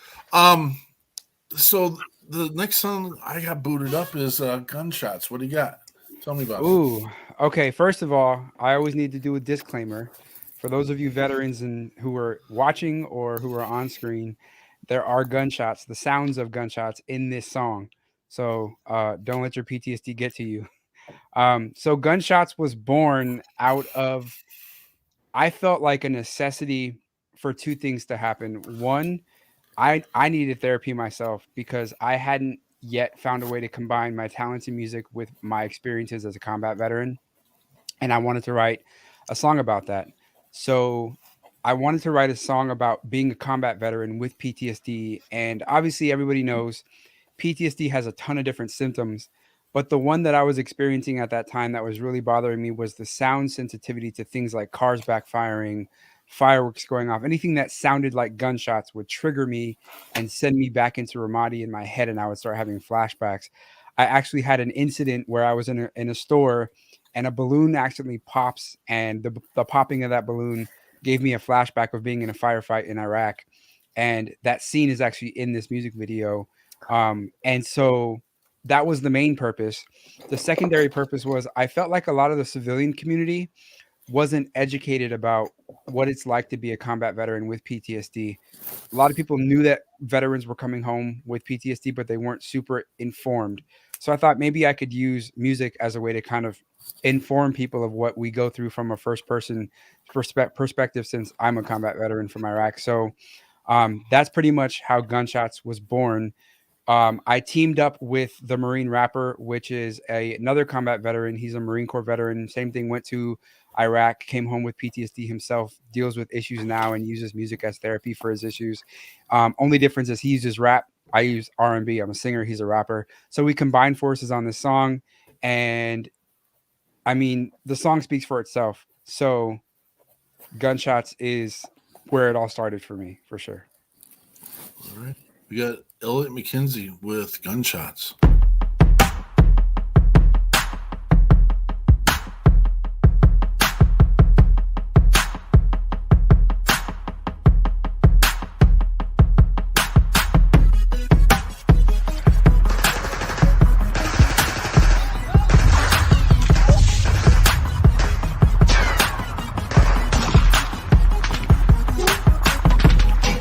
So the next song I got booted up is Gunshots. What do you got? Tell me about it. Ooh. Okay. First of all, I always need to do a disclaimer for those of you veterans and who are watching or who are on screen. There are gunshots, the sounds of gunshots in this song. So don't let your PTSD get to you. So Gunshots was born out of, I felt like a necessity for two things to happen. One, I needed therapy myself because I hadn't yet found a way to combine my talents in music with my experiences as a combat veteran. And I wanted to write a song about that. So I wanted to write a song about being a combat veteran with PTSD. And obviously everybody knows PTSD has a ton of different symptoms, but the one that I was experiencing at that time that was really bothering me was the sound sensitivity to things like cars backfiring, fireworks going off. Anything that sounded like gunshots would trigger me and send me back into Ramadi in my head, and I would start having flashbacks. I actually had an incident where I was in a store and a balloon accidentally pops, and the popping of that balloon gave me a flashback of being in a firefight in Iraq. And that scene is actually in this music video. And so that was the main purpose. The secondary purpose was I felt like a lot of the civilian community wasn't educated about what it's like to be a combat veteran with PTSD. A lot of people knew that veterans were coming home with PTSD, but they weren't super informed. So I thought maybe I could use music as a way to kind of inform people of what we go through from a first person perspective, since I'm a combat veteran from Iraq. So that's pretty much how Gunshots was born. I teamed up with the Marine Rapper, which is another combat veteran. He's a Marine Corps veteran. Same thing, went to Iraq, came home with PTSD himself, deals with issues now, and uses music as therapy for his issues. Only difference is he uses rap. I use R&B. I'm a singer. He's a rapper. So we combined forces on this song. And I mean, the song speaks for itself. So Gunshots is where it all started for me, for sure. All right. We got Elliot McKenzie with Gunshots.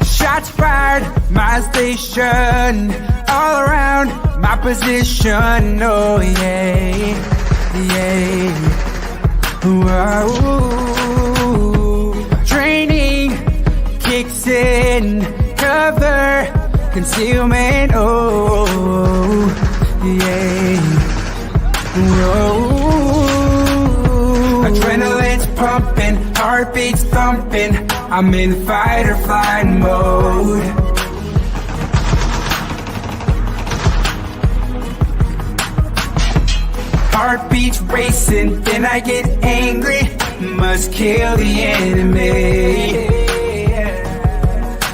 Shots fired, my station, all around my position. Oh yeah, yeah. Whoa. Training kicks in, cover, concealment. Oh yeah. Whoa. Adrenaline's pumping, heartbeats thumping. I'm in fight or flight mode. Heartbeats racing, then I get angry. Must kill the enemy.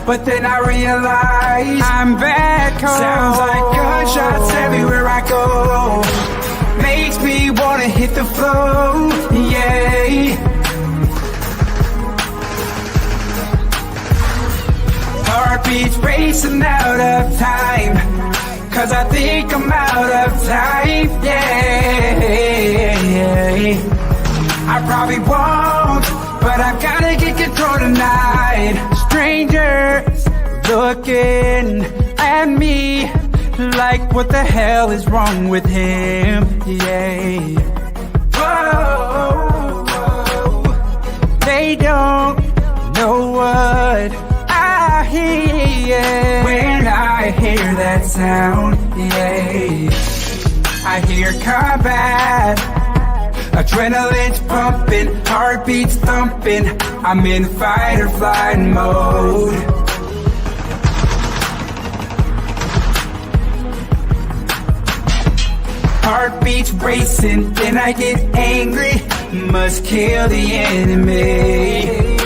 But then I realize I'm back home. Sounds like gunshots everywhere I go. Makes me wanna hit the floor. Yeah. Heartbeats racing out of time, 'cause I think I'm out of time, yeah. I probably won't, but I've gotta get control tonight. Strangers looking at me like, what the hell is wrong with him, yeah. Whoa, whoa. They don't know what I hear when I hear that sound, yeah. I hear combat, adrenaline's pumping, heartbeats thumping. I'm in fight or flight mode. Heartbeats racing, then I get angry. Must kill the enemy.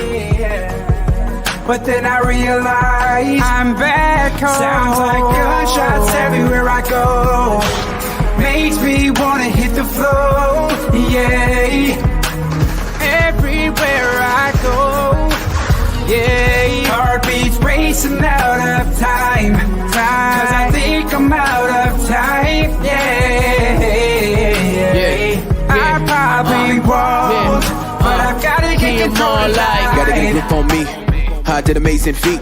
But then I realize I'm back home. Sounds like gunshots everywhere I go. Makes me wanna hit the floor, yeah. Everywhere I go, yeah. Heartbeats racing out of time, 'cause I think I'm out of time, yeah. I probably won't, but I've gotta get control of life. Gotta get a grip on me. I did amazing feat.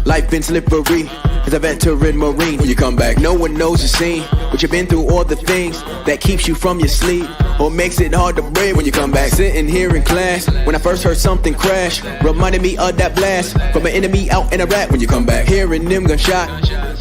Life been slippery as a veteran Marine. When you come back, no one knows the scene, but you've been through all the things that keeps you from your sleep or makes it hard to breathe when you come back. Sitting here in class, when I first heard something crash, reminded me of that blast from an enemy out in Iraq. When you come back, hearing them gunshot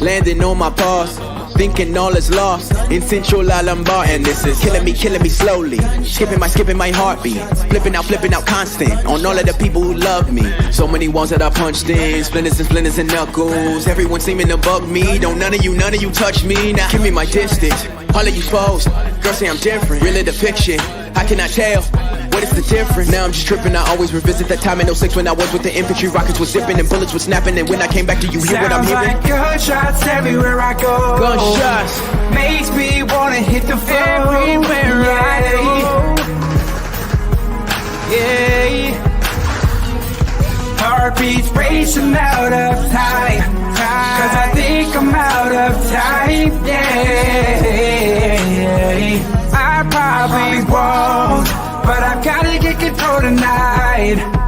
landing on my paws, thinking all is lost in Central Alambar, and this is killing me slowly. Skipping my heartbeat, flipping out constant on all of the people who love me. So many walls that I punched in, splinters and knuckles. Everyone seeming to bug me. Don't none of you touch me. Now give me my distance. All of you foes, girls say I'm different. Really the fiction, I cannot tell. What is the difference? Now I'm just tripping. I always revisit that time in 06 when I was with the infantry. Rockets were zipping and bullets were snapping. And when I came back, do you hear what I'm hearing? Sounds like gunshots everywhere I go. Gunshots makes me wanna hit the floor. Everywhere I go, yeah. Heartbeats racing out of time, 'cause I think I'm out of time, yeah. I probably won't, but I've gotta get get control tonight.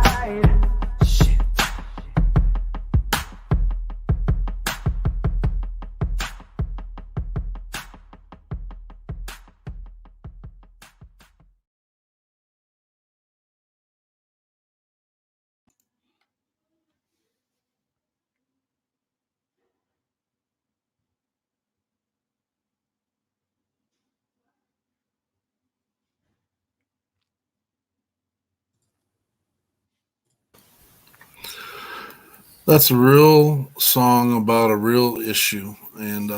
That's a real song about a real issue, and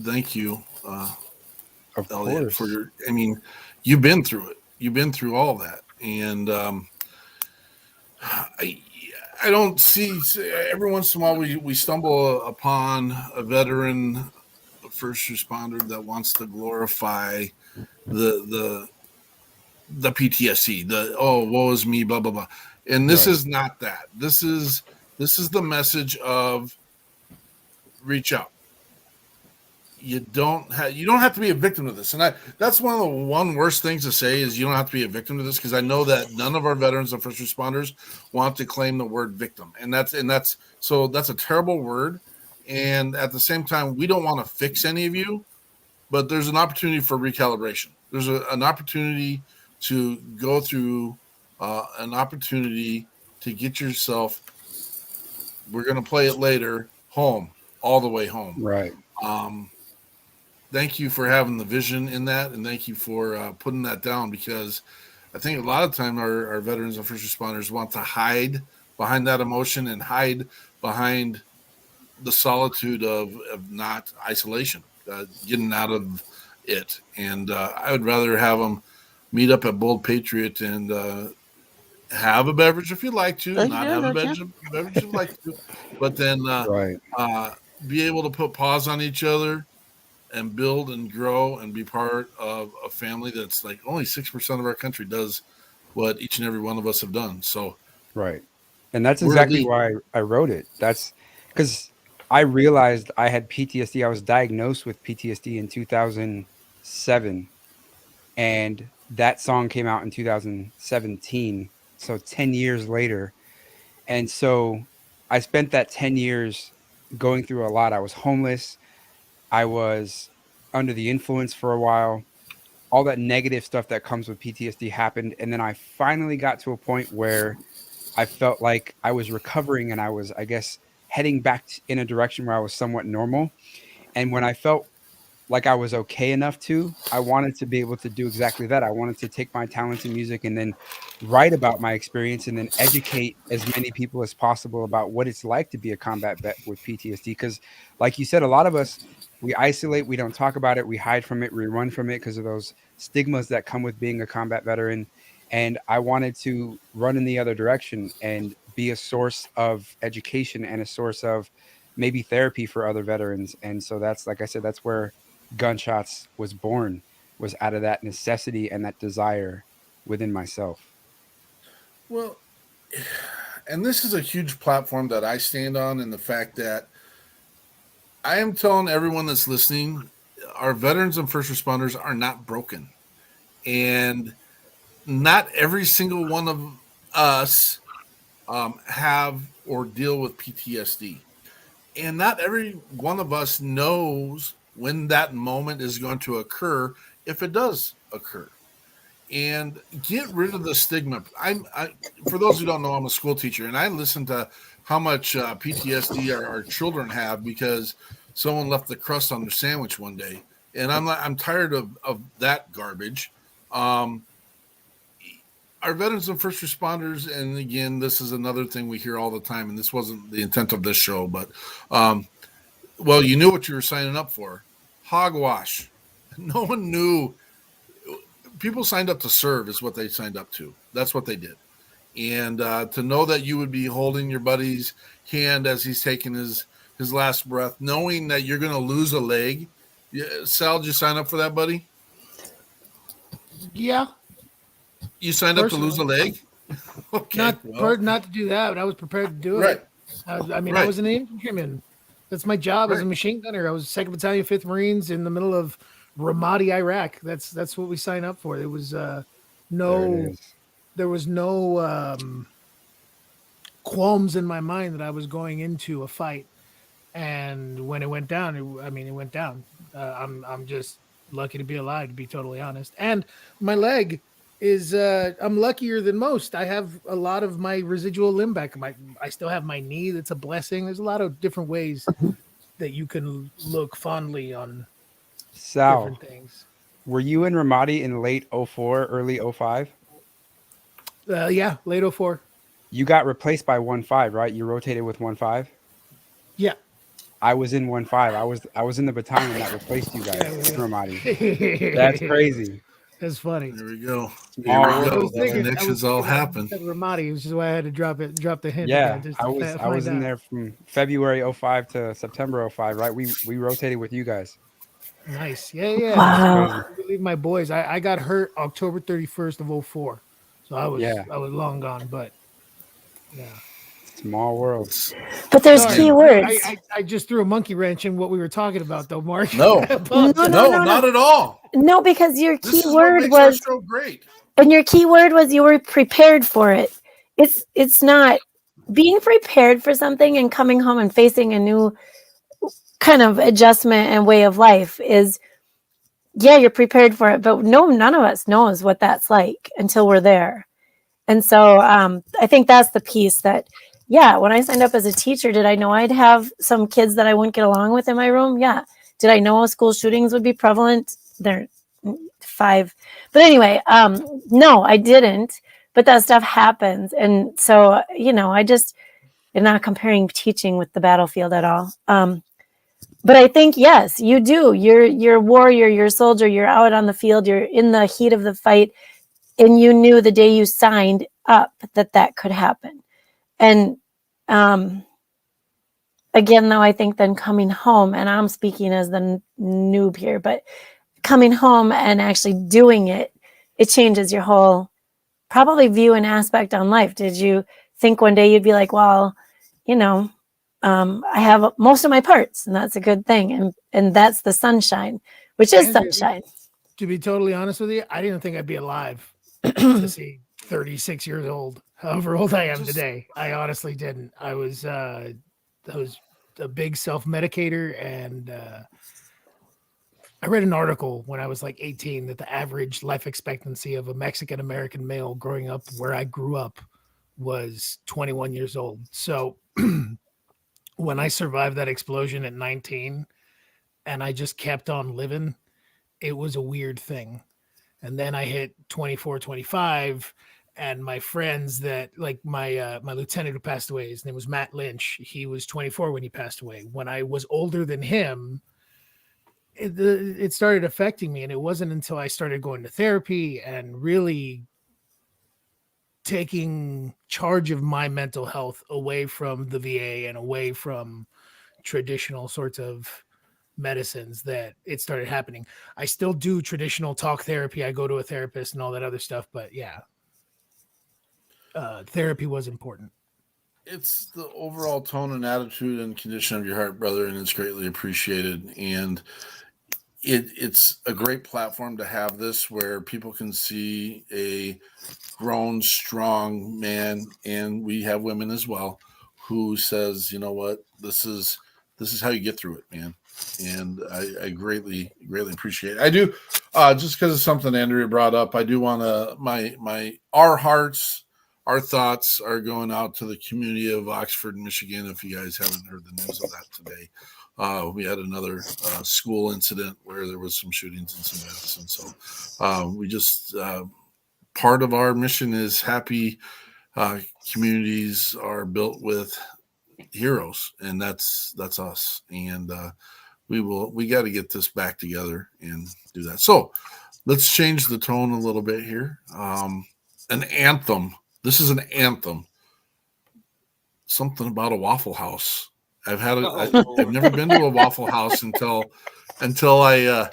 thank you, Of Elliot, course. for your. I mean, you've been through it. You've been through all that, and I don't see every once in a while we stumble upon a veteran, a first responder that wants to glorify the the PTSD, the oh woe is me, blah blah blah, and this Right. is not that. This is the message of reach out. You don't have to be a victim of this, and that's one of the worst things to say is you don't have to be a victim of this, because I know that none of our veterans and first responders want to claim the word victim, and that's a terrible word, and at the same time we don't want to fix any of you, but there's an opportunity for recalibration. There's an opportunity to go through an opportunity to get yourself. We're going to play it later. Home, all the way home. Right. Thank you for having the vision in that, and thank you for putting that down, because I think a lot of time our veterans and first responders want to hide behind that emotion and hide behind the solitude of not isolation, getting out of it. And I would rather have them meet up at Bold Patriot and have a beverage if you'd like to, not have a beverage if you'd like to, but then Right. Be able to put paws on each other and build and grow and be part of a family that's like only 6% of our country does what each and every one of us have done. So, Right. And that's we're exactly elite. why I wrote it. That's because I realized I had PTSD. I was diagnosed with PTSD in 2007. And that song came out in 2017. So 10 years later. And so I spent that 10 years going through a lot. I was homeless. I was under the influence for a while. All that negative stuff that comes with PTSD happened. And then I finally got to a point where I felt like I was recovering and I was, I guess, heading back in a direction where I was somewhat normal. And when I felt like I was okay enough to, I wanted to be able to do exactly that. I wanted to take my talents in music and then write about my experience and then educate as many people as possible about what it's like to be a combat vet with PTSD. Because like you said, a lot of us, we isolate, we don't talk about it, we hide from it, we run from it because of those stigmas that come with being a combat veteran. And I wanted to run in the other direction and be a source of education and a source of maybe therapy for other veterans. And so that's, like I said, that's where Gunshots was born, was out of that necessity and that desire within myself. Well, and this is a huge platform that I stand on, in the fact that I am telling everyone that's listening, our veterans and first responders are not broken. And not every single one of us have or deal with PTSD. And not every one of us knows when that moment is going to occur, if it does occur. And get rid of the stigma. For those who don't know, I'm a school teacher, and I listen to how much PTSD our children have because someone left the crust on their sandwich one day. And I'm tired of that garbage. Our veterans and first responders, and again, this is another thing we hear all the time, and this wasn't the intent of this show, but well, you knew what you were signing up for. Hogwash. No one knew. People signed up to serve is what they signed up to. That's what they did. And to know that you would be holding your buddy's hand as he's taking his last breath, knowing that you're going to lose a leg. Sal, did you sign up for that, buddy? Yeah. You signed up to lose a leg? Okay. Not prepared not to do that, but I was prepared to do it. Right. I was an infantryman. That's my job as a machine gunner. I was 2nd Battalion, 5th Marines in the middle of Ramadi, Iraq. That's what we signed up for. It was no there was no qualms in my mind that I was going into a fight. And when it went down, it went down. I'm just lucky to be alive, to be totally honest. And my leg is I'm luckier than most. I have a lot of my residual limb back. I still have my knee. That's a blessing. There's a lot of different ways that you can look fondly on Sal, different things. were you in Ramadi in late 04, early 05? Yeah, late 04. You got replaced by 1-5, right? You rotated with 1-5. Yeah. I was in 1-5. I was in the battalion that replaced you guys in Ramadi. That's crazy. That's funny. There we go. Small Here we world. go. was The thinking- connections all happen. Ramadi, which is why I had to drop the hint. Yeah, again, just I to was find in out. there from February 05 to September 05, right? We rotated with you guys. Nice. Yeah. Wow. I believe my boys. I got hurt October 31st of 04. So I was long gone, but yeah. Small world. But there's Sorry, key words. I just threw a monkey wrench in what we were talking about, though, Mark. No, No, not at all. No, because your This key is what word makes our was, show great. and your key word was you were prepared for it. It's not being prepared for something and coming home and facing a new kind of adjustment and way of life is, yeah, you're prepared for it, but no, none of us knows what that's like until we're there. And so I think that's the piece that, yeah, when I signed up as a teacher, did I know I'd have some kids that I wouldn't get along with in my room? Yeah. Did I know school shootings would be prevalent? They're 5. But anyway, no, I didn't. But that stuff happens. And so, I just am not comparing teaching with the battlefield at all. But I think, yes, you do. You're a warrior, you're a soldier, you're out on the field, you're in the heat of the fight. And you knew the day you signed up that could happen. And again, though, I think then coming home, and I'm speaking as the noob here, but coming home and actually doing it, it changes your whole probably view and aspect on life. Did you think one day you'd be like, well, I have most of my parts, and that's a good thing. And that's the sunshine, which is sunshine. To be totally honest with you, I didn't think I'd be alive to see 36 years old, however old I am today. I honestly didn't. I was a big self-medicator, and I read an article when I was like 18 that the average life expectancy of a Mexican American male growing up where I grew up was 21 years old. So when I survived that explosion at 19 and I just kept on living, it was a weird thing. And then I hit 24, 25, and my friends that, like my lieutenant who passed away, his name was Matt Lynch. He was 24 when he passed away. When I was older than him, it started affecting me. And it wasn't until I started going to therapy and really taking charge of my mental health away from the VA and away from traditional sorts of medicines that it started happening. I still do traditional talk therapy. I go to a therapist and all that other stuff, but yeah, therapy was important. It's the overall tone and attitude and condition of your heart, brother, and it's greatly appreciated. And it's a great platform to have this where people can see a grown, strong man, and we have women as well, who says, you know what, this is how you get through it, man. And I greatly appreciate it. I do, just because of something Andrea brought up, I do want to, our hearts, our thoughts are going out to the community of Oxford, Michigan. If you guys haven't heard the news of that today, we had another school incident where there was some shootings and some deaths. And so we just, part of our mission is happy communities are built with heroes, and that's us. And we got to get this back together and do that. So let's change the tone a little bit here. An anthem. This is an anthem. Something about a Waffle House. I've never been to a Waffle House until I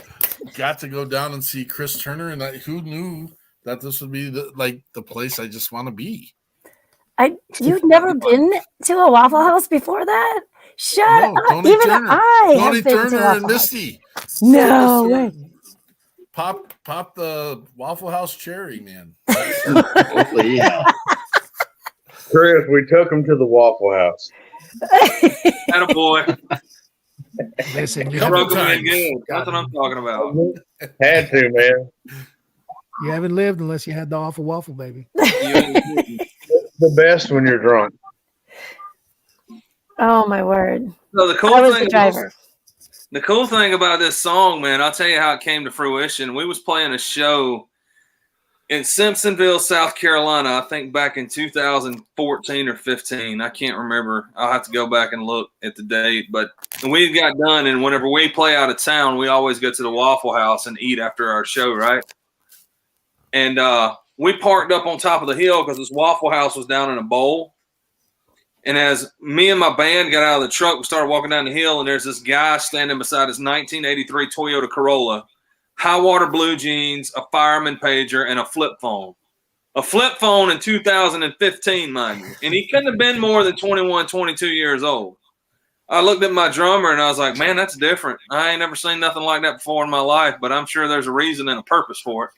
got to go down and see Chris Turner, and who knew that this would be the place I just want to be. You've never been to a Waffle House before that? Shut up. Tony Even Turner. I Tony have been Turner to and Misty. No way. pop the Waffle House cherry, man. Hopefully, yeah. Chris, we took him to the Waffle House. Attaboy. Listen, you Broke haven't, him in good. That's what I'm talking about. Had to, man. you haven't lived unless you had the awful waffle, baby. The best when you're drunk. Oh my word! So the I cool was thing, the driver. the cool thing about this song, man, I'll tell you how it came to fruition. We was playing a show in Simpsonville, South Carolina, I think back in 2014 or 15. I can't remember. I'll have to go back and look at the date. But we got done, and whenever we play out of town, we always go to the Waffle House and eat after our show, right? And we parked up on top of the hill because this Waffle House was down in a bowl. And as me and my band got out of the truck, we started walking down the hill, and there's this guy standing beside his 1983 Toyota Corolla, high water blue jeans, a fireman pager, and a flip phone. A flip phone in 2015, mind you. And he couldn't have been more than 21, 22 years old. I looked at my drummer, and I was like, man, that's different. I ain't never seen nothing like that before in my life, but I'm sure there's a reason and a purpose for it.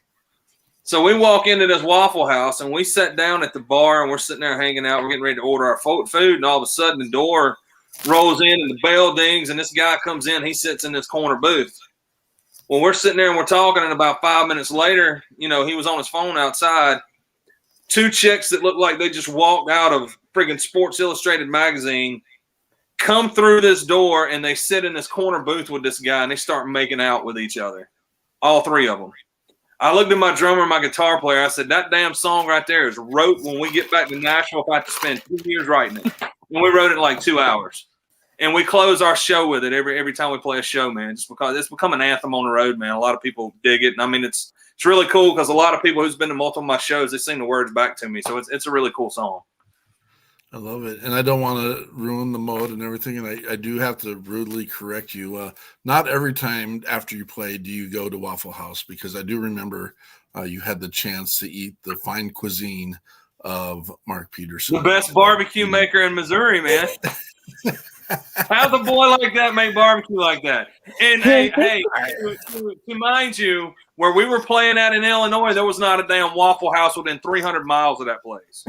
So we walk into this Waffle House, and we sat down at the bar, and we're sitting there hanging out. We're getting ready to order our food, and all of a sudden the door rolls in, and the bell dings, and this guy comes in. He sits in this corner booth. Well, we're sitting there, and we're talking, and about 5 minutes later, he was on his phone outside. Two chicks that looked like they just walked out of friggin' Sports Illustrated magazine come through this door, and they sit in this corner booth with this guy, and they start making out with each other, all three of them. I looked at my drummer and my guitar player. I said, that damn song right there is wrote when we get back to Nashville. If I have to spend 2 years writing it. And we wrote it in like 2 hours. And we close our show with it every time we play a show, man, just because it's become an anthem on the road, man. A lot of people dig it. And I mean, it's really cool because a lot of people who's been to multiple of my shows, they sing the words back to me. So it's a really cool song. I love it. And I don't want to ruin the mode and everything. And I do have to rudely correct you. Not every time after you play do you go to Waffle House, because I do remember you had the chance to eat the fine cuisine of Mark Peterson. The best barbecue maker in Missouri, man. How's a boy like that make barbecue like that? And hey, to mind you, where we were playing at in Illinois, there was not a damn Waffle House within 300 miles of that place.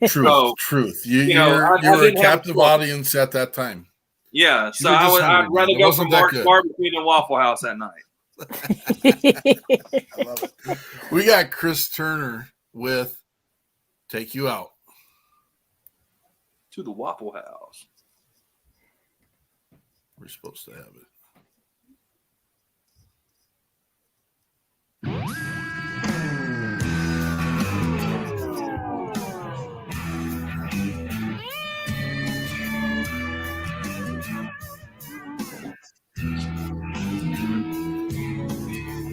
Truth. You were a captive audience at that time. Yeah, so I'd rather go for Mark's barbecue than Waffle House that night. I love it. We got Chris Turner with "Take You Out" to the Waffle House. We're supposed to have it.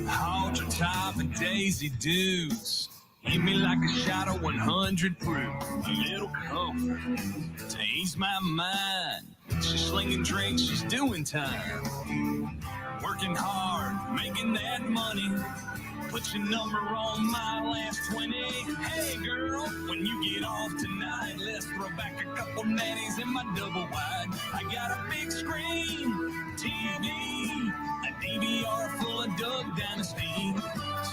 Hold your top and Daisy Dukes. Hit me like a shot of 100 proof. A little comfort to ease my mind. She's slinging drinks, she's doing time. Working hard, making that money. Put your number on my last 20. Hey girl, when you get off tonight, let's throw back a couple natties in my double wide. I got a big screen, TV, a DVR full of Doug Dynasty.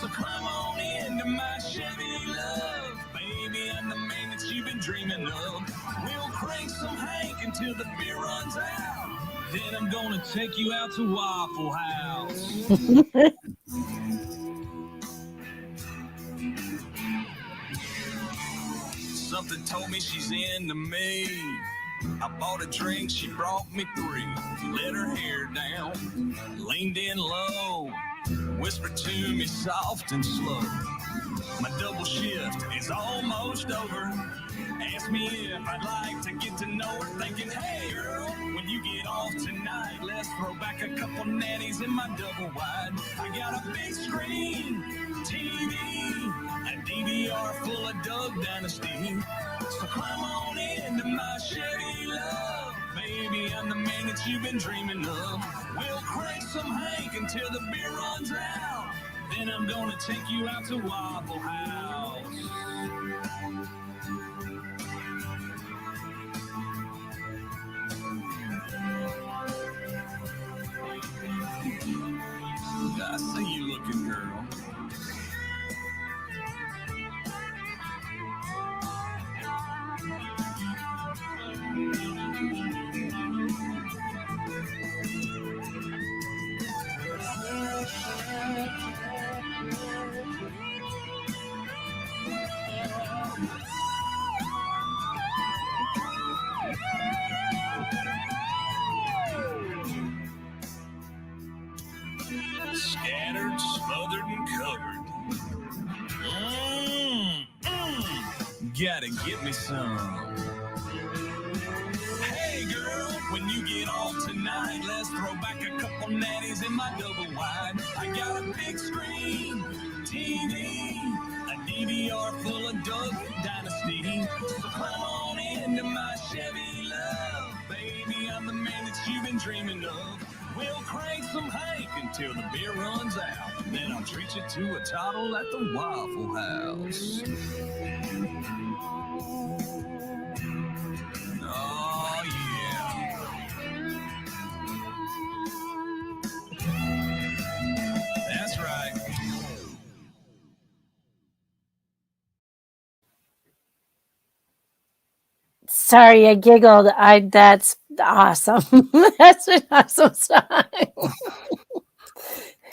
So climb on into my Chevy, love. Baby, I'm the man that you've been dreaming of. We'll crank some Hank until the beer runs out. Then I'm gonna take you out to Waffle House. Something told me she's into me. I bought a drink, she brought me 3. Let her hair down, leaned in low, whispered to me soft and slow. My double shift is almost over. Asked me if I'd like to get to know her, thinking, hey girl, when you get off tonight, let's throw back a couple natties in my double wide. I got a big screen, TV, a DVR full of Doug Dynasty. So climb on into my Chevy, love. Baby, I'm the man that you've been dreaming of. We'll crank some Hank until the beer runs out. Then I'm gonna take you out to Waffle House. I see you looking, girl. gotta get me some. Hey girl, when you get off tonight, let's throw back a couple natties in my double wide. I got a big screen, TV, a DVR full of Doug Dynasty. So climb on into my Chevy love, baby, I'm the man that you've been dreaming of. We'll crank some Hank until the beer runs out. Then I'll treat you to a toddle at the Waffle House. Oh, yeah. That's right. Sorry, I giggled. That's awesome. That's an awesome song.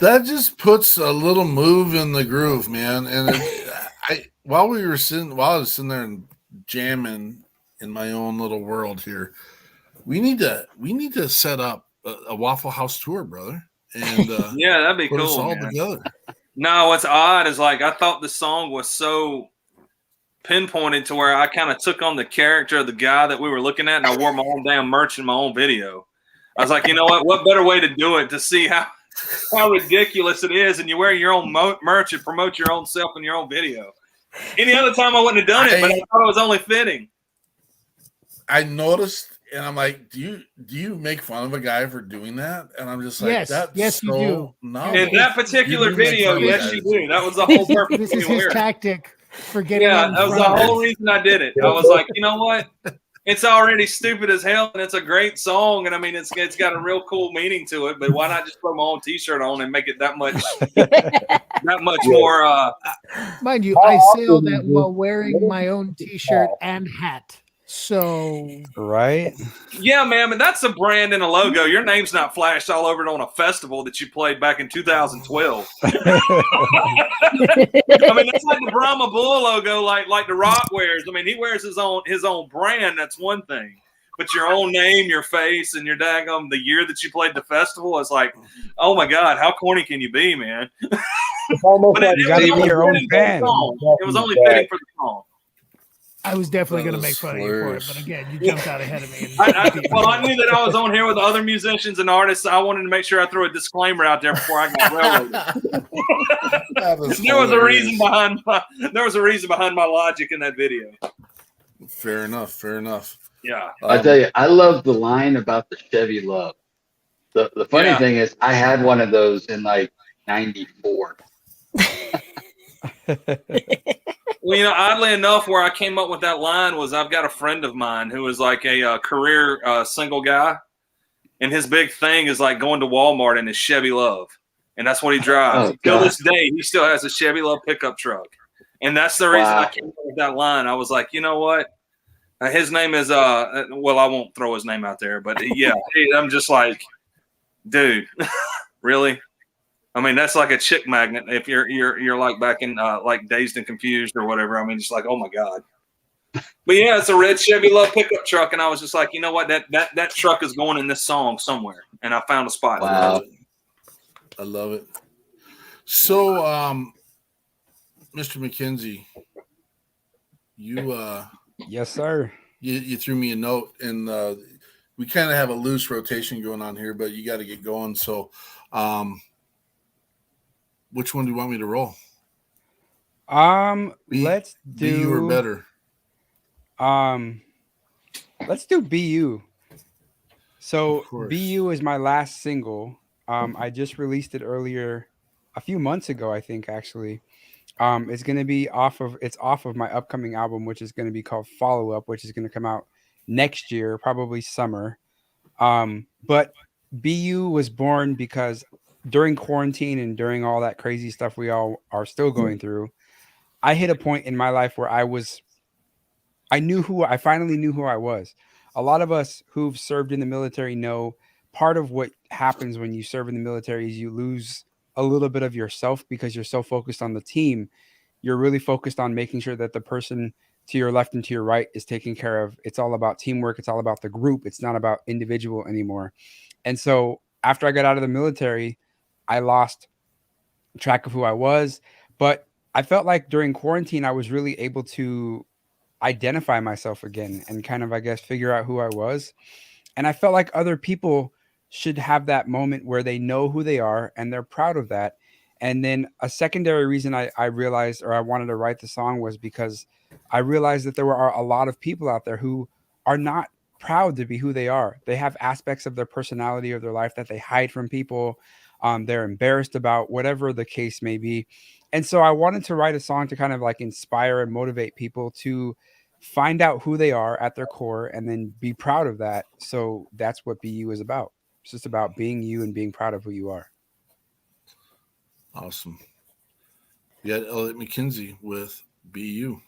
That just puts a little move in the groove, man. And while I was sitting there and jamming in my own little world here, we need to set up a Waffle House tour, brother. And yeah, that'd be put cool. us all Man. together. No, what's odd is like I thought the song was so pinpointed to where I kind of took on the character of the guy that we were looking at, and I wore my own damn merch in my own video. I was like, you know what better way to do it to see how ridiculous it is, and you wear your own merch and promote your own self in your own video. Any other time I wouldn't have done it, but I thought it was only fitting. I noticed, and I'm like, do you make fun of a guy for doing that? And I'm just like, yes, you do. No. In that particular video, yes, you do. That was the whole purpose. This is his tactic for getting. Yeah, that was the whole reason I did it. I was like, you know what? It's already stupid as hell, and it's a great song, and I mean, it's got a real cool meaning to it. But why not just put my own T-shirt on and make it that much more? Mind you, I say all that while wearing my own T-shirt and hat. So right, yeah, man, but that's a brand and a logo. Your name's not flashed all over it on a festival that you played back in 2012. I mean, that's like the Brahma Bull logo, like the Rock wears. I mean, he wears his own brand. That's one thing, but your own name, your face, and your daggum the year that you played the festival is like, oh my God, how corny can you be, man? But you got to be your own fan. It was only fitting for the song. I was definitely going to make fun of you for it, but again, you jumped out ahead of me. I knew that I was on here with other musicians and artists. So I wanted to make sure I threw a disclaimer out there before I got railroaded. There was a reason behind my logic in that video. Fair enough. Yeah. I tell you, I love the line about the Chevy Love. The funny thing is, I had one of those in like '94. Well, you know, oddly enough, where I came up with that line was I've got a friend of mine who is like a career single guy, and his big thing is like going to Walmart in his Chevy Love, and that's what he drives. Till this day, he still has a Chevy Love pickup truck, and that's the reason I came up with that line. I was like, you know what? His name is well, I won't throw his name out there, but yeah, I'm just like, dude, really? I mean, that's like a chick magnet. If you're like back in like Dazed and Confused or whatever. I mean, it's like, oh my God. But yeah, it's a red Chevy Love pickup truck, and I was just like, you know what? That truck is going in this song somewhere, and I found a spot. Wow. I love it. So, Mr. McKenzie, you yes, sir. You threw me a note, and we kind of have a loose rotation going on here, but you got to get going. So, which one do you want me to roll? Let's do You or better. Let's do BU. So BU is my last single. I just released it earlier, a few months ago, I think, actually. It's going to be off of my upcoming album, which is going to be called Follow Up, which is going to come out next year, probably summer. But BU was born because during quarantine and during all that crazy stuff we all are still going through, I hit a point in my life where I finally knew who I was. A lot of us who've served in the military know part of what happens when you serve in the military is you lose a little bit of yourself because you're so focused on the team. You're really focused on making sure that the person to your left and to your right is taken care of. It's all about teamwork. It's all about the group. It's not about individual anymore. And so after I got out of the military, I lost track of who I was, but I felt like during quarantine, I was really able to identify myself again and kind of, I guess, figure out who I was. And I felt like other people should have that moment where they know who they are and they're proud of that. And then a secondary reason I realized, or I wanted to write the song, was because I realized that there were a lot of people out there who are not proud to be who they are. They have aspects of their personality or their life that they hide from people. They're embarrassed about, whatever the case may be. And so I wanted to write a song to kind of like inspire and motivate people to find out who they are at their core and then be proud of that. So that's what Be You is about. It's just about being you and being proud of who you are. Awesome. You got Elliot McKenzie with Be You.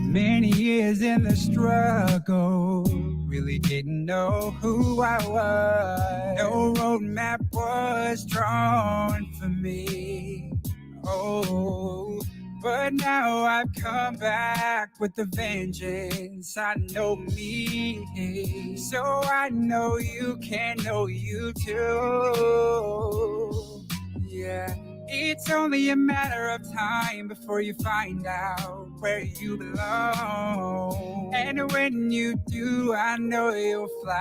Many years in the struggle, really didn't know who I was. No roadmap was drawn for me. Oh, but now I've come back with a vengeance. I know me, so I know you can know you too. Yeah. It's only a matter of time before you find out where you belong. And when you do, I know you'll fly.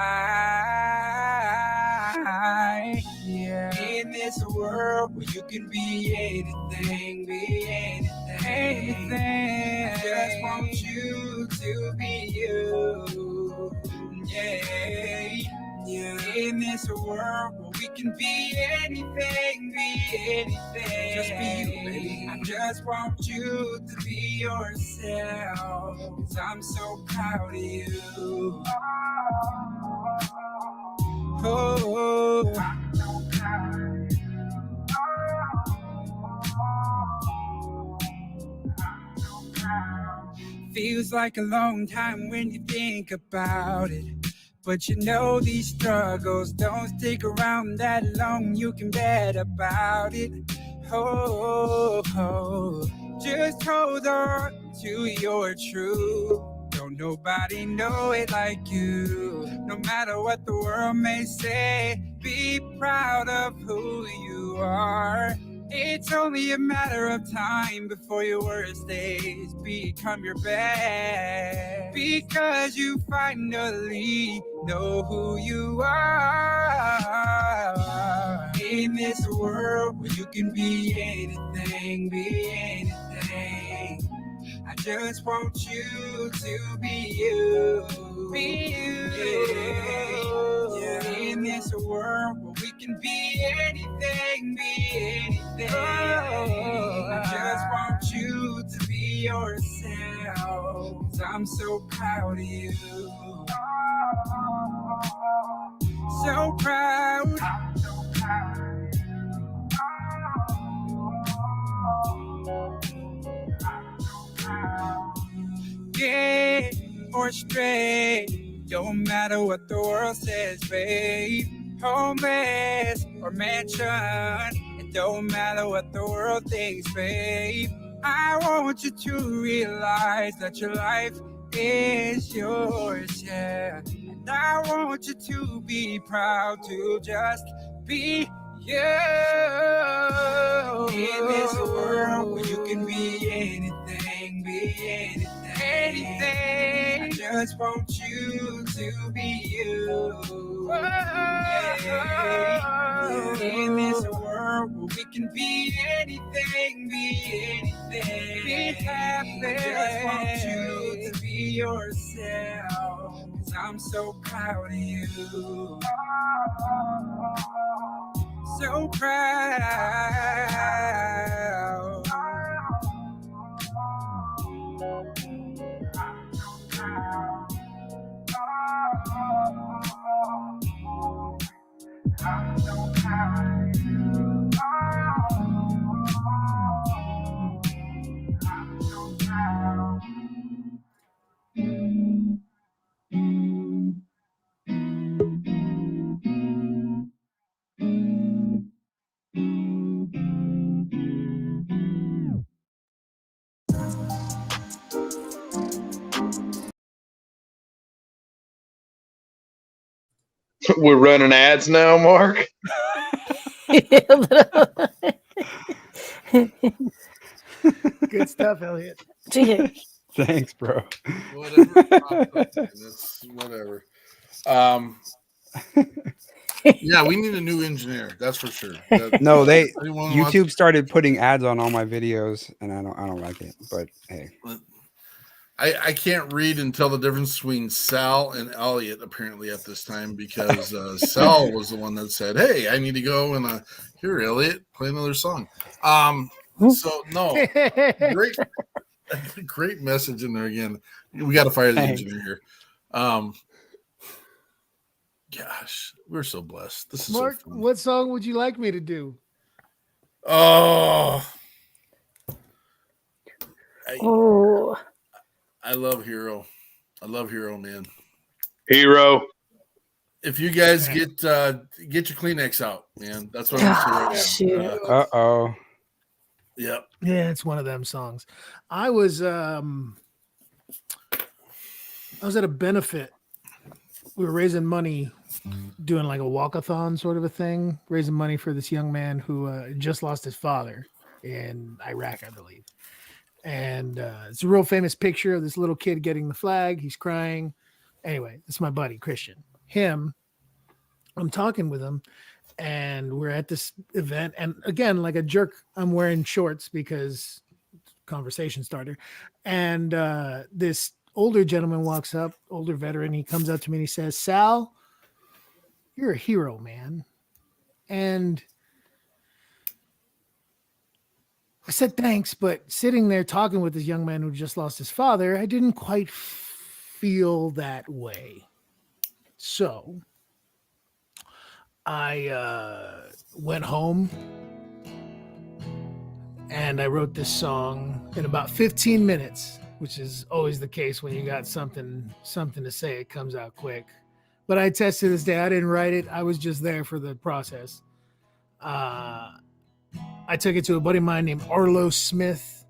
Yeah. In this world where you can be anything, anything. I just want you to be you. Yeah. Yeah. In this world where we can be anything, just be you, baby. I just want you to be yourself, 'cause I'm so proud of you. Oh, I'm so proud of you. Feels like a long time when you think about it. But you know these struggles don't stick around that long, you can bet about it. Oh, just hold on to your truth. Don't nobody know it like you. No matter what the world may say, be proud of who you are. It's only a matter of time before your worst days become your best. Because you finally know who you are. In this world where you can be anything, I just want you to be you. Be you. Yeah. In this world where we can be anything, I just want you to be yourself, 'cause I'm so proud of you. So proud. I'm so proud of you. Gay or straight, don't matter what the world says, babe. Homeless or mansion, it don't matter what the world thinks, babe. I want you to realize that your life is yours, yeah. And I want you to be proud to just be you. In this world where you can be anything, anything. I just want you to be you. Yeah. In this world where we can be anything, be happy. I just want you to be yourself, 'cause I'm so proud of you. So proud. I'm so proud of you. I'm so proud. We're running ads now, Mark. Good stuff, Elliot. Thanks, bro. Whatever. That's whatever. Yeah, we need a new engineer. That's for sure. No, Anyone YouTube wants- started putting ads on all my videos, and I don't like it. But hey, I can't read and tell the difference between Sal and Elliot apparently at this time because Sal was the one that said, "Hey, I need to go and here, Elliot, play another song." So no, great message in there again. We got to fire the engineer here. Gosh, we're so blessed. This is Mark, so fun. what song would you like me to do? Oh, Oh, I love Hero. I love Hero, man. Hero. If you guys get your Kleenex out, man. That's what I'm saying right now. Uh-oh. Yep. Yeah, it's one of them songs. I was at a benefit. We were raising money, doing like a walkathon sort of a thing, raising money for this young man who just lost his father in Iraq, I believe. And it's a real famous picture of this little kid getting the flag. He's crying. Anyway, it's my buddy, Christian. I'm talking with him, and we're at this event. And again, like a jerk, I'm wearing shorts because conversation starter. And this older gentleman walks up, older veteran. He comes up to me and he says, "Sal, you're a hero, man." And I said, "Thanks." But sitting there talking with this young man who just lost his father, I didn't quite feel that way. So I went home and I wrote this song in about 15 minutes, which is always the case when you got something to say. It comes out quick. But I attest to this day, I didn't write it. I was just there for the process. I took it to a buddy of mine named Arlo Smith.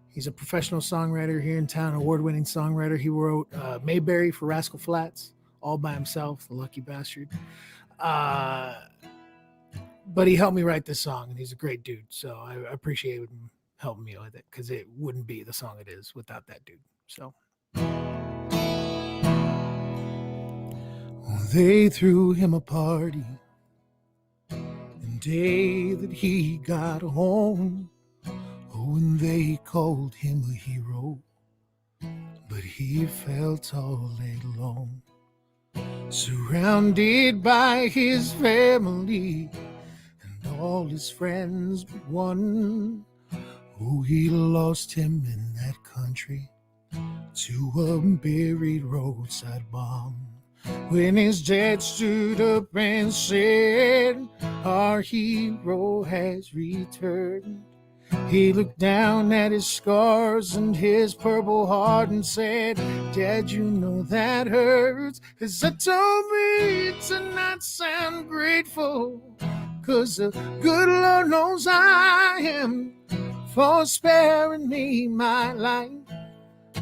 He's a professional songwriter here in town, award-winning songwriter. He wrote Mayberry for Rascal Flatts all by himself, the lucky bastard. But he helped me write this song, and he's a great dude. So I appreciate him helping me with it because it wouldn't be the song it is without that dude. So they threw him a party the day that he got home. Oh, and they called him a hero, but he felt all alone, surrounded by his family and all his friends but one. Oh, he lost him in that country to a buried roadside bomb. When his dad stood up and said, "Our hero has returned," he looked down at his scars and his purple heart and said, "Dad, you know that hurts." 'Cause I told me to not sound grateful, 'cause the good Lord knows I am, for sparing me my life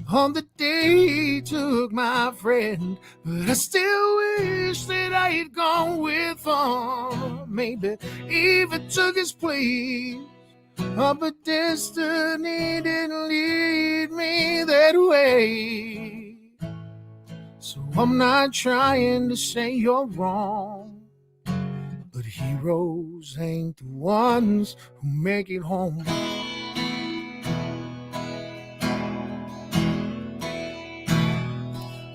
on the day he took my friend. But I still wish that I had gone with him, maybe even took his place. Oh, but destiny didn't lead me that way. So I'm not trying to say you're wrong, but heroes ain't the ones who make it home.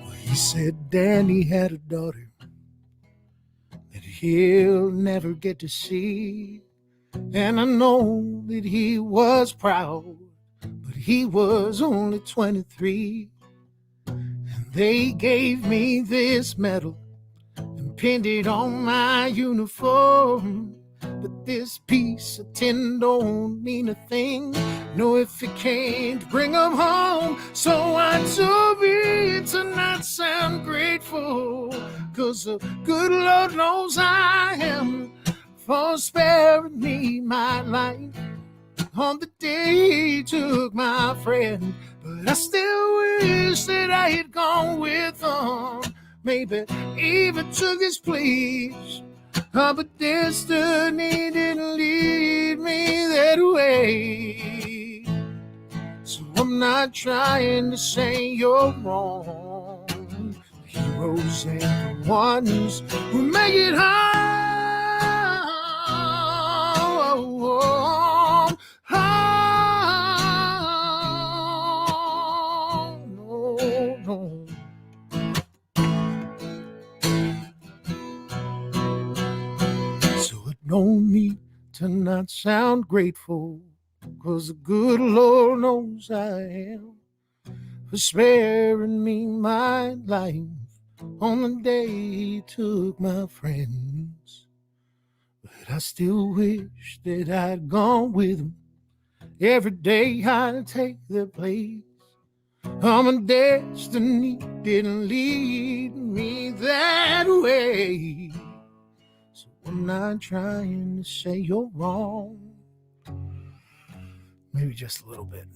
Well, he said Danny had a daughter that he'll never get to see. And I know that he was proud, but he was only 23. And they gave me this medal and pinned it on my uniform. But this piece of tin don't mean a thing, no, if it can't bring them home. So I told me to not sound grateful, 'cause the good Lord knows I am, for sparing me my life on the day he took my friend. But I still wish that I had gone with him, maybe even took his place. But destiny didn't lead me that way. So I'm not trying to say you're wrong. Heroes ain't the ones who make it home. No. So it no need to not sound grateful, 'cause the good Lord knows I am, for sparing me my life on the day he took my friends. But I still wish that I'd gone with him. Every day I'd take their place. My destiny didn't lead me that way. So I'm not trying to say you're wrong. Maybe just a little bit.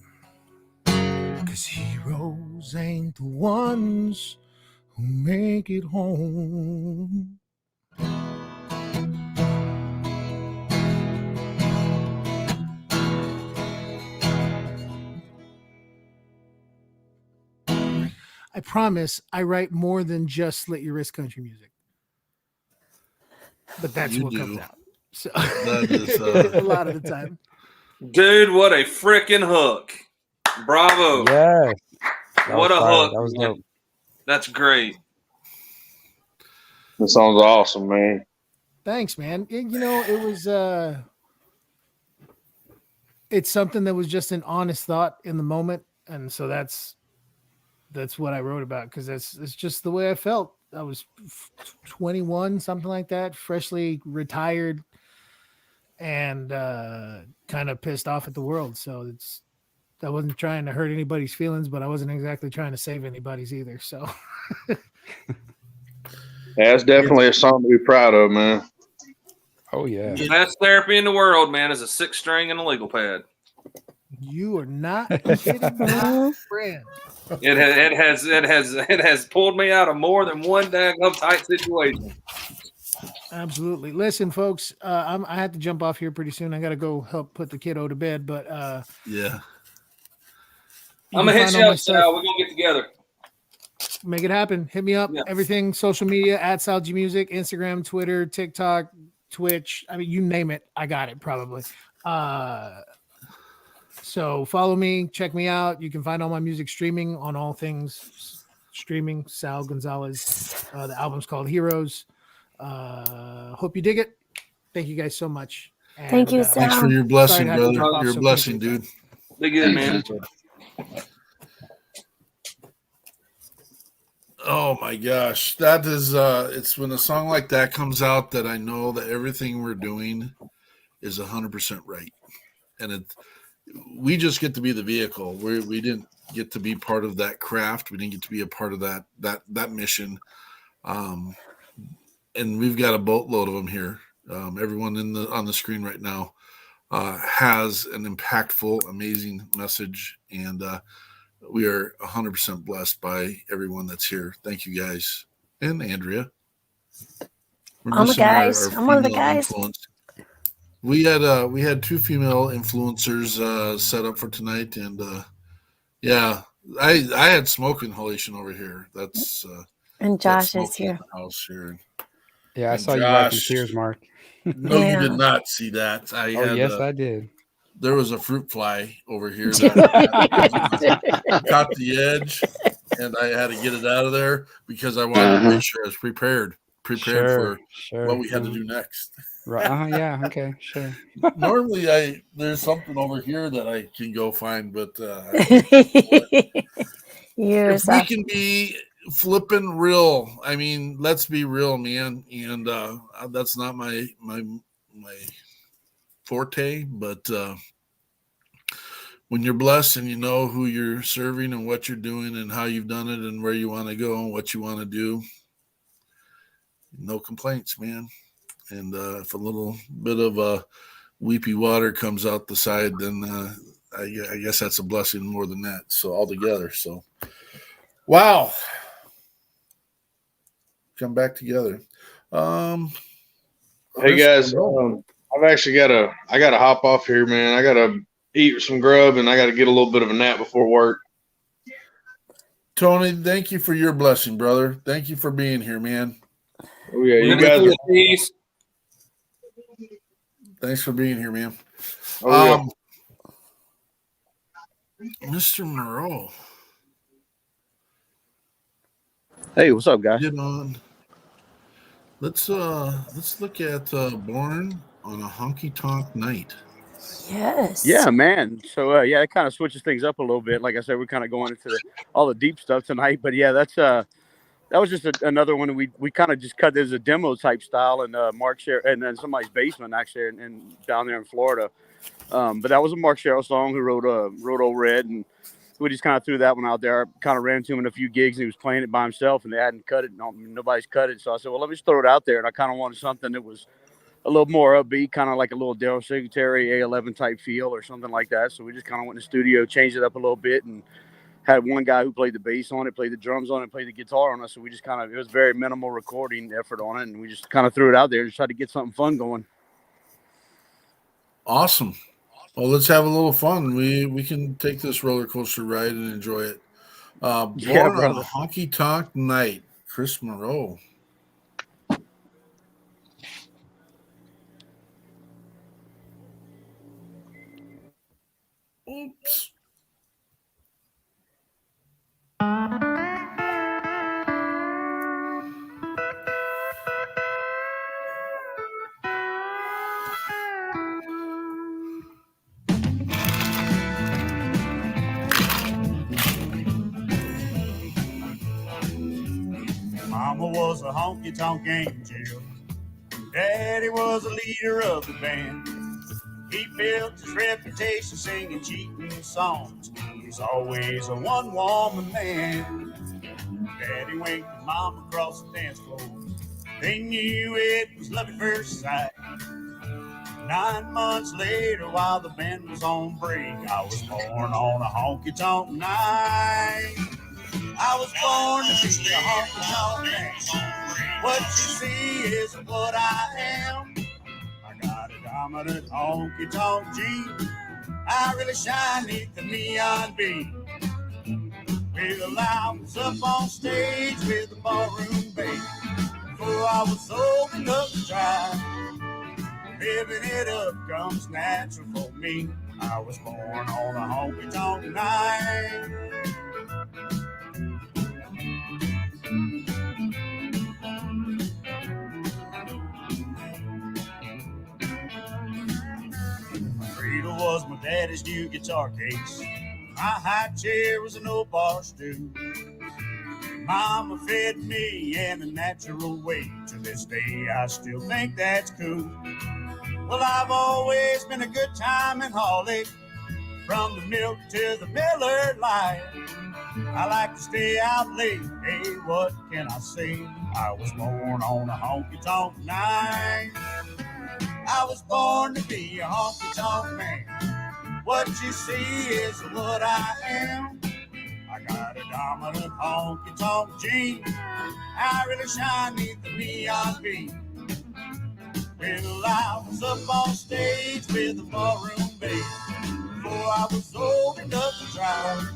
'Cause heroes ain't the ones who make it home. I promise I write more than just slit your wrist country music. But that's what comes out. So That is, a lot of the time. Dude, what a freaking hook. Bravo. Yes. What a hook. That was man. dope. That's great. That sounds awesome, man. Thanks, man. It was it's something that was just an honest thought in the moment, and so that's what I wrote about, because it's just the way I felt. I was 21, something like that, freshly retired, and kind of pissed off at the world. So I wasn't trying to hurt anybody's feelings, but I wasn't exactly trying to save anybody's either. So Yeah, it's definitely a song to be proud of, man. Oh yeah. The best therapy in the world, man, is a 6-string and a legal pad. you are not kidding, my friend. It has pulled me out of more than one daggum tight situation. Absolutely. Listen, folks, I have to jump off here pretty soon. I got to go help put the kiddo to bed, but yeah. I'm gonna hit you up, Sal. We're gonna get together. Make it happen. Hit me up. Yeah. Everything social media at Sal G Music, Instagram, Twitter, TikTok, Twitch. I mean, you name it, I got it probably. So follow me, check me out. You can find all my music streaming on all things streaming. Sal Gonzalez. The album's called Heroes. Hope you dig it. Thank you guys so much. And, Thank you, Sal. Thanks for your blessing, sorry to have to brother. drop off Your so blessing, quickly. dude. Be good, man. Oh my gosh. That is it's when a song like that comes out that I know that everything we're doing is 100% right. And we just get to be the vehicle. We didn't get to be part of that craft. We didn't get to be a part of that mission. And we've got a boatload of them here. Everyone on the screen right now has an impactful, amazing message, and we are 100% blessed by everyone that's here. Thank you guys, and Andrea. I'm the guys. I'm one of the guys. Influence. We had 2 female influencers set up for tonight, and yeah, I had smoke inhalation over here. That's and Josh is here. In the house here. Yeah, I And saw you wiping Josh- tears, Mark. No, Yeah. you did not see that. Yes, I did. There was a fruit fly over here that caught the edge, and I had to get it out of there because I wanted to make sure I was prepared for what we had to do next. Right. Yeah. Okay. Sure. Normally, there's something over here that I can go find, but if we can be flipping real, I mean, let's be real, man. And that's not my forte, but when you're blessed and you know who you're serving and what you're doing and how you've done it and where you want to go and what you want to do, no complaints, man. And if a little bit of weepy water comes out the side, then I guess that's a blessing more than that. So altogether, wow. come back together. Hey Chris guys, Monroe. I've actually I gotta hop off here, man. I gotta eat some grub and I gotta get a little bit of a nap before work. Tony, thank you for your blessing, brother. Thank you for being here, man. Oh yeah, you guys are. Thanks for being here, man. Oh yeah. Mr. Monroe. Hey, what's up, guys? Get on. Let's look at Born on a Honky Tonk Night. Yes. Yeah, man. So yeah, it kind of switches things up a little bit. Like I said, we're kind of going into all the deep stuff tonight. But yeah, that was just another one we kind of just cut as a demo type style and Mark Sher and then somebody's basement actually and down there in Florida. But that was a Mark Sherrill song who wrote Old Red, and we just kind of threw that one out there. Kind of ran into him in a few gigs, and he was playing it by himself, and they hadn't cut it. Nobody's cut it, so I said, well, let me just throw it out there. And I kind of wanted something that was a little more upbeat, kind of like a little Daryl Secretary A11 type feel or something like that. So we just kind of went in the studio, changed it up a little bit, and had one guy who played the bass on it, played the drums on it, played the guitar on it. So we just it was very minimal recording effort on it, and we just kind of threw it out there, just tried to get something fun going. Awesome. Well, let's have a little fun. We can take this roller coaster ride and enjoy it. Born on a Honky Tonk Night, Chris Monroe. Oops. Mama was a honky-tonk angel. Daddy was a leader of the band. He built his reputation singing cheating songs. He's always a one-woman man. Daddy winked his mom across the dance floor. They knew it was love at first sight. 9 months later, while the band was on break, I was born on a honky-tonk night. I was born to be a honky-tonk man. What you see is what I am. I got a dominant honky-tonk gene. I really shine neath the neon beam. Well, I was up on stage with the ballroom babe before I was old enough to try. Living it up comes natural for me. I was born on a honky-tonk night. Cradle was my daddy's new guitar case. My high chair was an old bar stool. Mama fed me in a natural way. To this day, I still think that's cool. Well, I've always been a good time in Holly, from the milk to the Miller Lite. I like to stay out late. Hey, what can I say? I was born on a honky-tonk night. I was born to be a honky-tonk man. What you see is what I am. I got a dominant honky-tonk gene. I really shine neath the neon beam. Well, I was up on stage with the ballroom babe before I was old enough to try.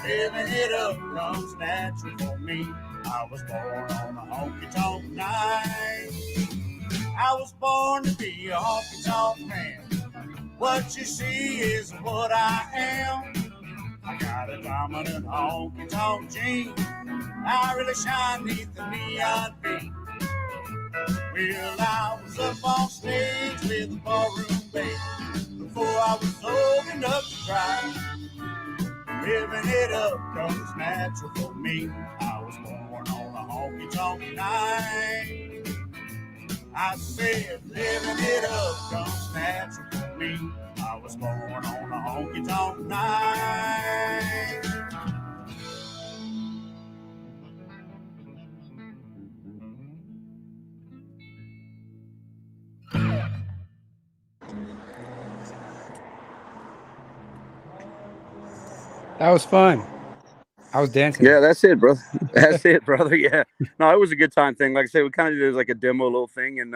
Living it up comes natural for me. I was born on a honky-tonk night. I was born to be a honky-tonk man. What you see is what I am. I got a dominant honky-tonk gene. I really shine neath the neon beam. Well, I was up on stage with the ballroom babe before I was old enough to try. Living it up comes natural for me. I was born on a honky-tonk night. I said living it up comes natural for me. I was born on a honky-tonk night. That was fun. I was dancing. Yeah, that's it, brother. That's it, brother. Yeah. No, it was a good time thing. Like I said, we kind of did like a demo little thing, and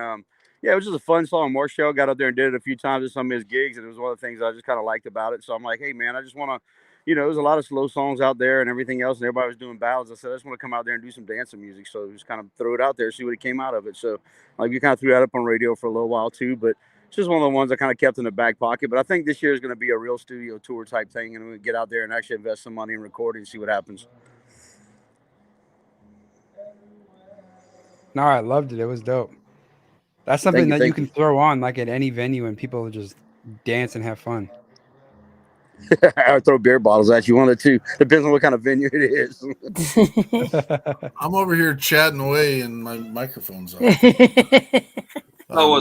yeah, it was just a fun song. Marshall got up there and did it a few times at some of his gigs, and it was one of the things I just kind of liked about it. So I'm like, hey man, I just want to, there's a lot of slow songs out there and everything else, and everybody was doing ballads. I said, I just want to come out there and do some dancing music. So just kind of throw it out there, see what it came out of it. So like we kind of threw that up on radio for a little while too, but it's just one of the ones I kind of kept in the back pocket. But I think this year is going to be a real studio tour type thing, and we get out there and actually invest some money in recording and see what happens. No, I loved it. It was dope. That's something that you can throw on like at any venue and people just dance and have fun. I would throw beer bottles at you, one or two. Depends on what kind of venue it is. I'm over here chatting away and my microphone's off. Was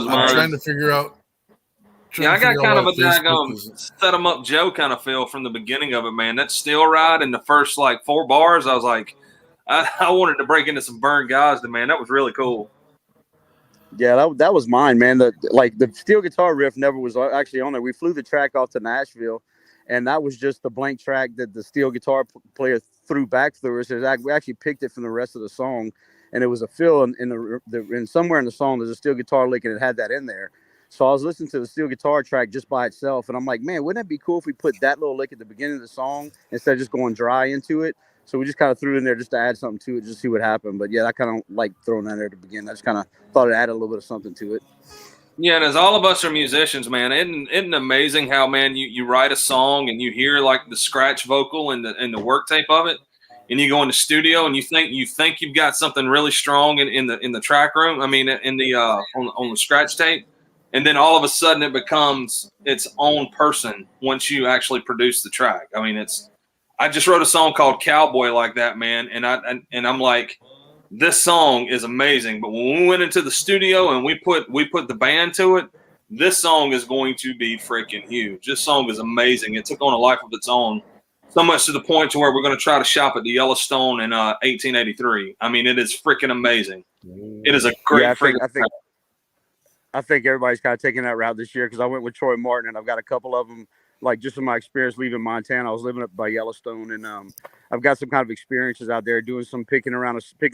I'm mine. trying to figure out. Yeah, I got kind of a daggone set 'em up Joe kind of feel from the beginning of it, man. That Still Ride in the first like 4 bars, I was like, I wanted to break into some Burn Gazda, man. That was really cool. Yeah, that was mine, man. The steel guitar riff never was actually on there. We flew the track off to Nashville, and that was just the blank track that the steel guitar player threw back through us. We actually picked it from the rest of the song, and it was a fill in somewhere in the song. There's a steel guitar lick, and it had that in there. So I was listening to the steel guitar track just by itself, and I'm like, man, wouldn't that be cool if we put that little lick at the beginning of the song instead of just going dry into it? So we just kind of threw it in there just to add something to it, just to see what happened. But yeah, I kind of like throwing that in there to begin. I just kind of thought it added a little bit of something to it. Yeah, and as all of us are musicians, man, isn't it amazing how, man, you write a song and you hear like the scratch vocal and the work tape of it, and you go in the studio and you think you've got something really strong in the track room. I mean, in the on the scratch tape, and then all of a sudden it becomes its own person once you actually produce the track. I mean, I just wrote a song called Cowboy like that, man, and I'm like, this song is amazing. But when we went into the studio and we put the band to it, this song is going to be freaking huge. This song is amazing. It took on a life of its own, so much to the point to where we're going to try to shop at the Yellowstone in 1883. I mean, it is freaking amazing. It is a great I think everybody's kind of taking that route this year because I went with Troy Martin, and I've got a couple of them. Like just from my experience leaving Montana, I was living up by Yellowstone, and I've got some kind of experiences out there doing some picking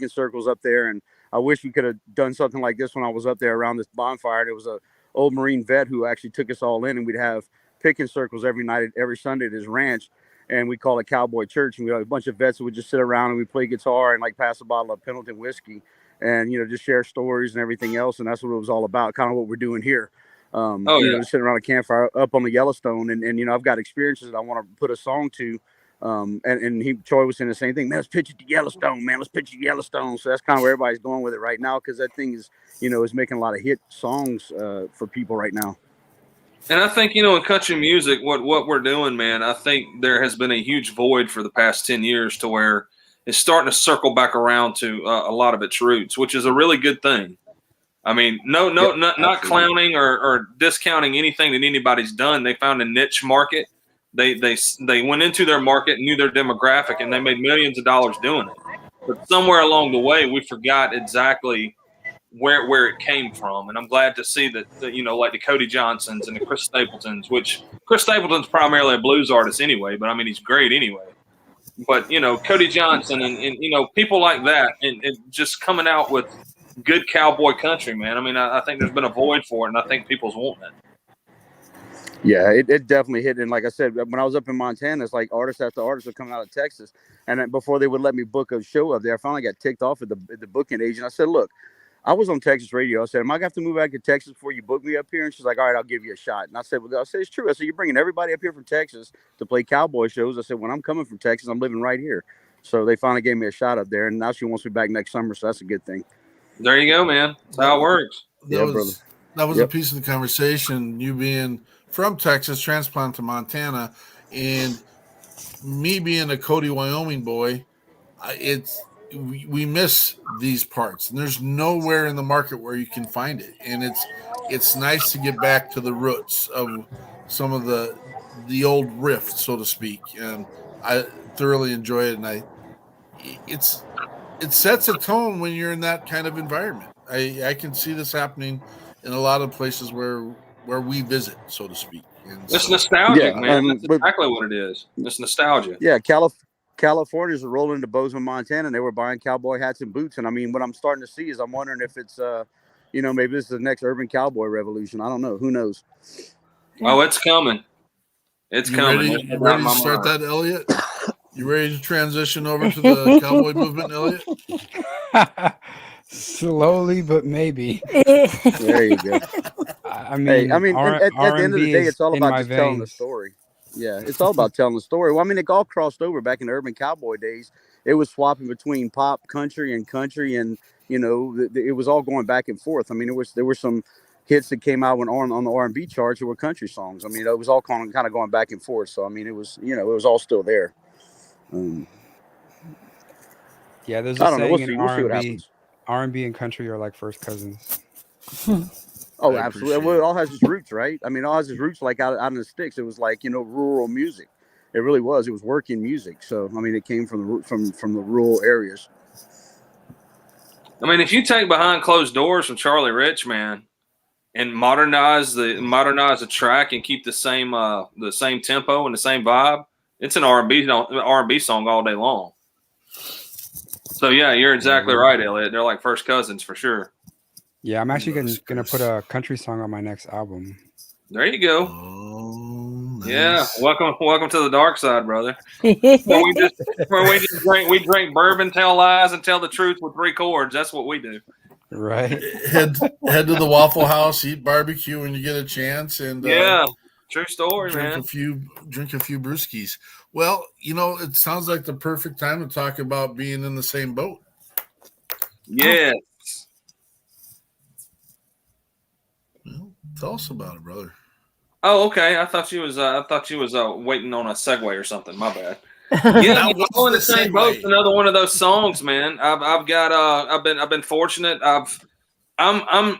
circles up there. And I wish we could have done something like this when I was up there around this bonfire. There was a old Marine vet who actually took us all in, and we'd have picking circles every night, every Sunday at his ranch, and we call it Cowboy Church. And we had a bunch of vets who would just sit around and we play guitar and like pass a bottle of Pendleton whiskey, and just share stories and everything else. And that's what it was all about, kind of what we're doing here. Just sitting around a campfire up on the Yellowstone, and I've got experiences that I want to put a song to, and Troy was saying the same thing. Man, let's pitch it to Yellowstone, man. Let's pitch it to Yellowstone. So that's kind of where everybody's going with it right now, because that thing is, is making a lot of hit songs for people right now. And I think, in country music, what we're doing, man, I think there has been a huge void for the past 10 years to where it's starting to circle back around to a lot of its roots, which is a really good thing. I mean, not clowning or discounting anything that anybody's done. They found a niche market. They went into their market, knew their demographic, and they made millions of dollars doing it. But somewhere along the way, we forgot exactly where it came from. And I'm glad to see that like the Cody Johnsons and the Chris Stapletons, which Chris Stapleton's primarily a blues artist anyway, but I mean, he's great anyway. But, Cody Johnson and people like that, and just coming out with good cowboy country, man. I mean, I think there's been a void for it, and I think people's wanting it. Yeah, it definitely hit. And like I said, when I was up in Montana, it's like artists after artists are coming out of Texas. And then before they would let me book a show up there, I finally got ticked off at the booking agent. I said, look, I was on Texas radio. I said, am I going to have to move back to Texas before you book me up here? And she's like, all right, I'll give you a shot. And I said, it's true. I said, you're bringing everybody up here from Texas to play cowboy shows. I said, when I'm coming from Texas, I'm living right here. So they finally gave me a shot up there. And now she wants me back next summer. So that's a good thing. There you go, man. That's how it works. That was a piece of the conversation, you being from Texas, transplant to Montana, and me being a Cody, Wyoming boy. We miss these parts, and there's nowhere in the market where you can find it. And it's nice to get back to the roots of some of the old riff, so to speak. And I thoroughly enjoy it, and it sets a tone when you're in that kind of environment. I can see this happening in a lot of places where we visit, so to speak. And it's nostalgic, man. That's exactly what it is. It's nostalgia. Yeah, Californians were rolling into Bozeman, Montana, and they were buying cowboy hats and boots. And I mean, what I'm starting to see is I'm wondering if it's, maybe this is the next urban cowboy revolution. I don't know. Who knows? Oh, it's coming. It's coming. You ready to start that, Elliot? You ready to transition over to the cowboy movement, Elliot? Slowly, but maybe. There you go. I mean, at the end of the day, it's all about just telling the veins. story. Yeah, it's all about telling the story. Well, I mean, it all crossed over back in the urban cowboy days. It was swapping between pop, country, and it was all going back and forth. I mean, there were some hits that came out on the R&B charts that were country songs. I mean, it was all kind of going back and forth. So I mean, it was all still there. Yeah, there's I a don't know. saying We'll see what in happens. R&B and country are like first cousins. Oh, absolutely. Well, it all has its roots, right? I mean, it all has its roots like out in the sticks. It was like, rural music. It really was. It was working music. So, I mean, it came from the rural areas. I mean, if you take Behind Closed Doors from Charlie Rich, man, and modernize the track and keep the same tempo and the same vibe, it's an R&B song all day long. So yeah, you're exactly right, Elliot. They're like first cousins for sure. Yeah, I'm actually gonna put a country song on my next album. There you go. Oh, nice. Yeah, welcome to the dark side, brother. where we drink bourbon, tell lies, and tell the truth with 3 chords. That's what we do. Right. Head to the Waffle House, eat barbecue when you get a chance, and yeah, true story, drink man. Drink a few brewskis. Well, it sounds like the perfect time to talk about being in the same boat. Yes. Well, tell us about it, brother. Oh, okay. I thought you was waiting on a segue or something. My bad. Yeah, All in the Same Boat's another one of those songs, man. I've been fortunate. I'm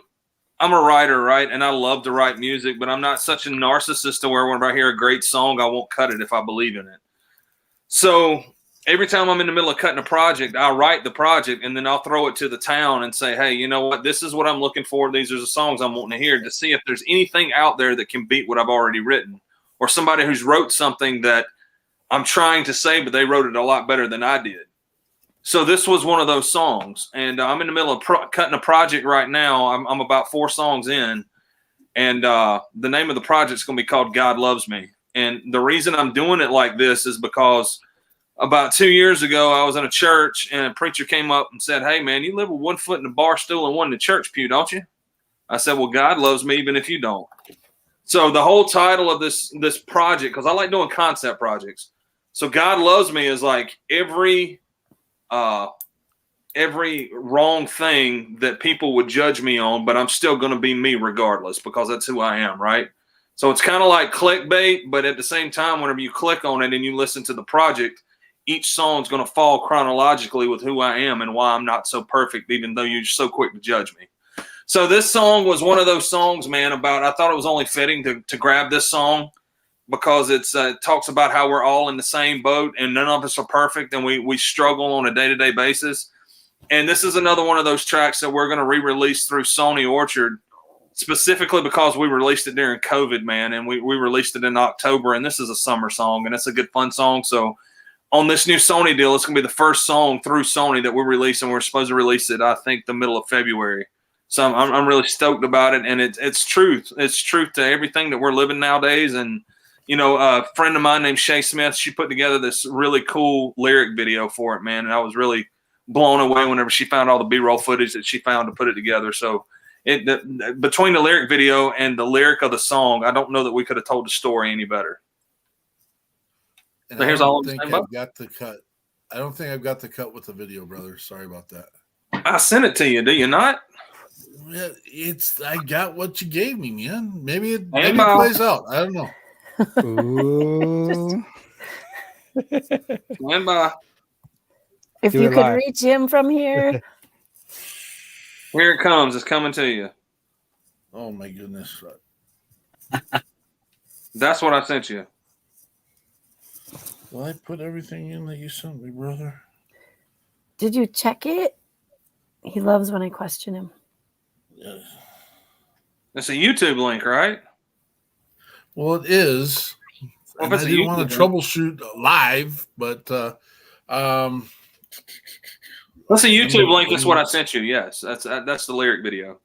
a writer, right? And I love to write music, but I'm not such a narcissist to where when I hear a great song, I won't cut it if I believe in it. So every time I'm in the middle of cutting a project, I'll write the project and then I'll throw it to the town and say, hey, you know what? This is what I'm looking for. These are the songs I'm wanting to hear, to see if there's anything out there that can beat what I've already written, or somebody who's wrote something that I'm trying to say, but they wrote it a lot better than I did. So this was one of those songs, and I'm in the middle of cutting a project right now. I'm about 4 songs in, and the name of the project is going to be called God Loves Me. And the reason I'm doing it like this is because about 2 years ago, I was in a church, and a preacher came up and said, hey, man, you live with 1 foot in the bar stool and 1 in the church pew, don't you? I said, well, God loves me even if you don't. So the whole title of this project, because I like doing concept projects. So God Loves Me is like every wrong thing that people would judge me on, but I'm still going to be me regardless, because that's who I am, right? So it's kind of like clickbait, but at the same time, whenever you click on it and you listen to the project, each song's going to fall chronologically with who I am and why I'm not so perfect, even though you're so quick to judge me. So this song was one of those songs, man, I thought it was only fitting to grab this song, because it talks about how we're all in the same boat and none of us are perfect, and we struggle on a day-to-day basis. And this is another one of those tracks that we're going to re-release through Sony Orchard, specifically because we released it during COVID, man, and we released it in October, and this is a summer song, and it's a good, fun song. So on this new Sony deal, it's going to be the first song through Sony that we release, and we're supposed to release it, I think, the middle of February. So I'm really stoked about it, and it's truth. It's truth to everything that we're living nowadays. And, a friend of mine named Shay Smith, she put together this really cool lyric video for it, man, and I was really blown away whenever she found all the B-roll footage that she found to put it together. So between the lyric video and the lyric of the song, I don't know that we could have told the story any better. And so here's I all don't I'm think saying. I've got the cut. I don't think I've got the cut with the video, brother. Sorry about that. I sent it to you. Do you not? Yeah, I got what you gave me, man. Maybe it Hey, plays out. I don't know. Ooh. Stand by. If you could reach him from here. Here it comes. It's coming to you. Oh, my goodness. That's what I sent you. Will I put everything in that you sent me, brother? Did you check it? He loves when I question him. Yeah. It's a YouTube link, right? Well, it is. Well, And I didn't want to troubleshoot live, but That's a YouTube link. That's what I sent you. Yes, that's the lyric video.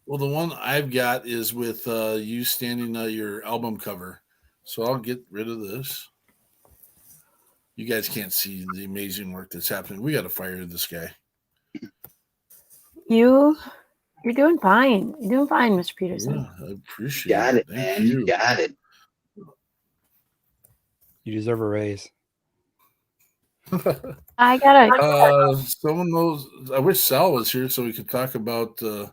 Well, the one I've got is with you standing your album cover. So I'll get rid of this. You guys can't see the amazing work that's happening. We got to fire this guy. You're doing fine. You're doing fine, Mr. Peterson. Yeah, I appreciate Got it, Thank man. you. You got it. You deserve a raise. I gotta. Someone knows. I wish Sal was here so we could talk about a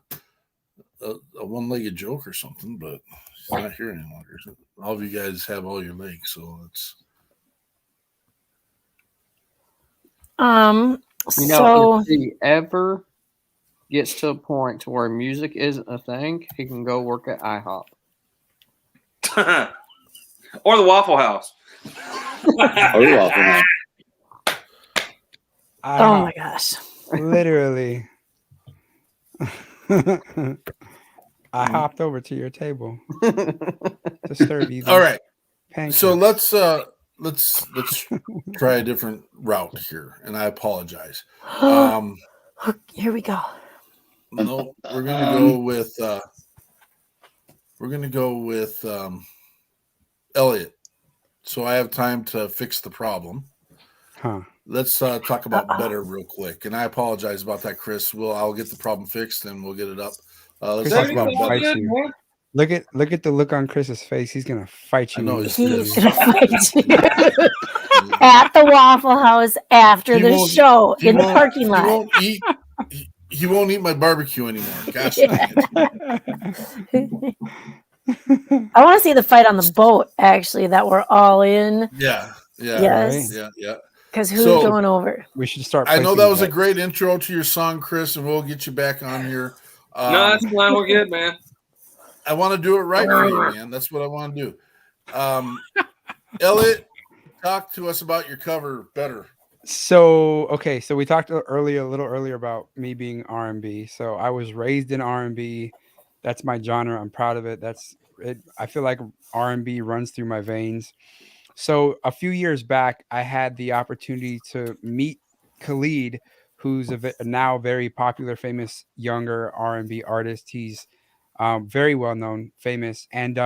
one-legged joke or something, but he's not here any longer. All of you guys have all your legs, so it's. If he ever gets to a point to where music isn't a thing, he can go work at IHOP or the Waffle House. Oh my gosh! Literally, I hopped over to your table to serve you. All right, pancakes. so let's try a different route here, and I apologize. Here we go. No, we're gonna go with Elliot. So I have time to fix the problem. Huh. Let's talk about better real quick. And I apologize about that, Chris. I'll get the problem fixed and we'll get it up. Let's talk about better. Look at the look on Chris's face. He's gonna fight you. I know He's gonna fight you at the Waffle House after the show in the parking lot. He won't eat my barbecue anymore. Gosh. I want to see the fight on the boat, actually, that we're all in. Yeah. Yes. Yeah. Because who's going over? We should start. I know that was a great intro to your song, Chris, and we'll get you back on here. No, that's fine. We're good, man. I want to do it right for you, man. That's what I want to do. Elliot, talk to us about your cover better. So we talked a little earlier about me being R&B. So I was raised in R&B. That's my genre. I'm proud of it. That's it. I feel like R&B runs through my veins. So a few years back, I had the opportunity to meet Khalid, who's a now very popular, famous younger R&B artist. He's very well known, famous, and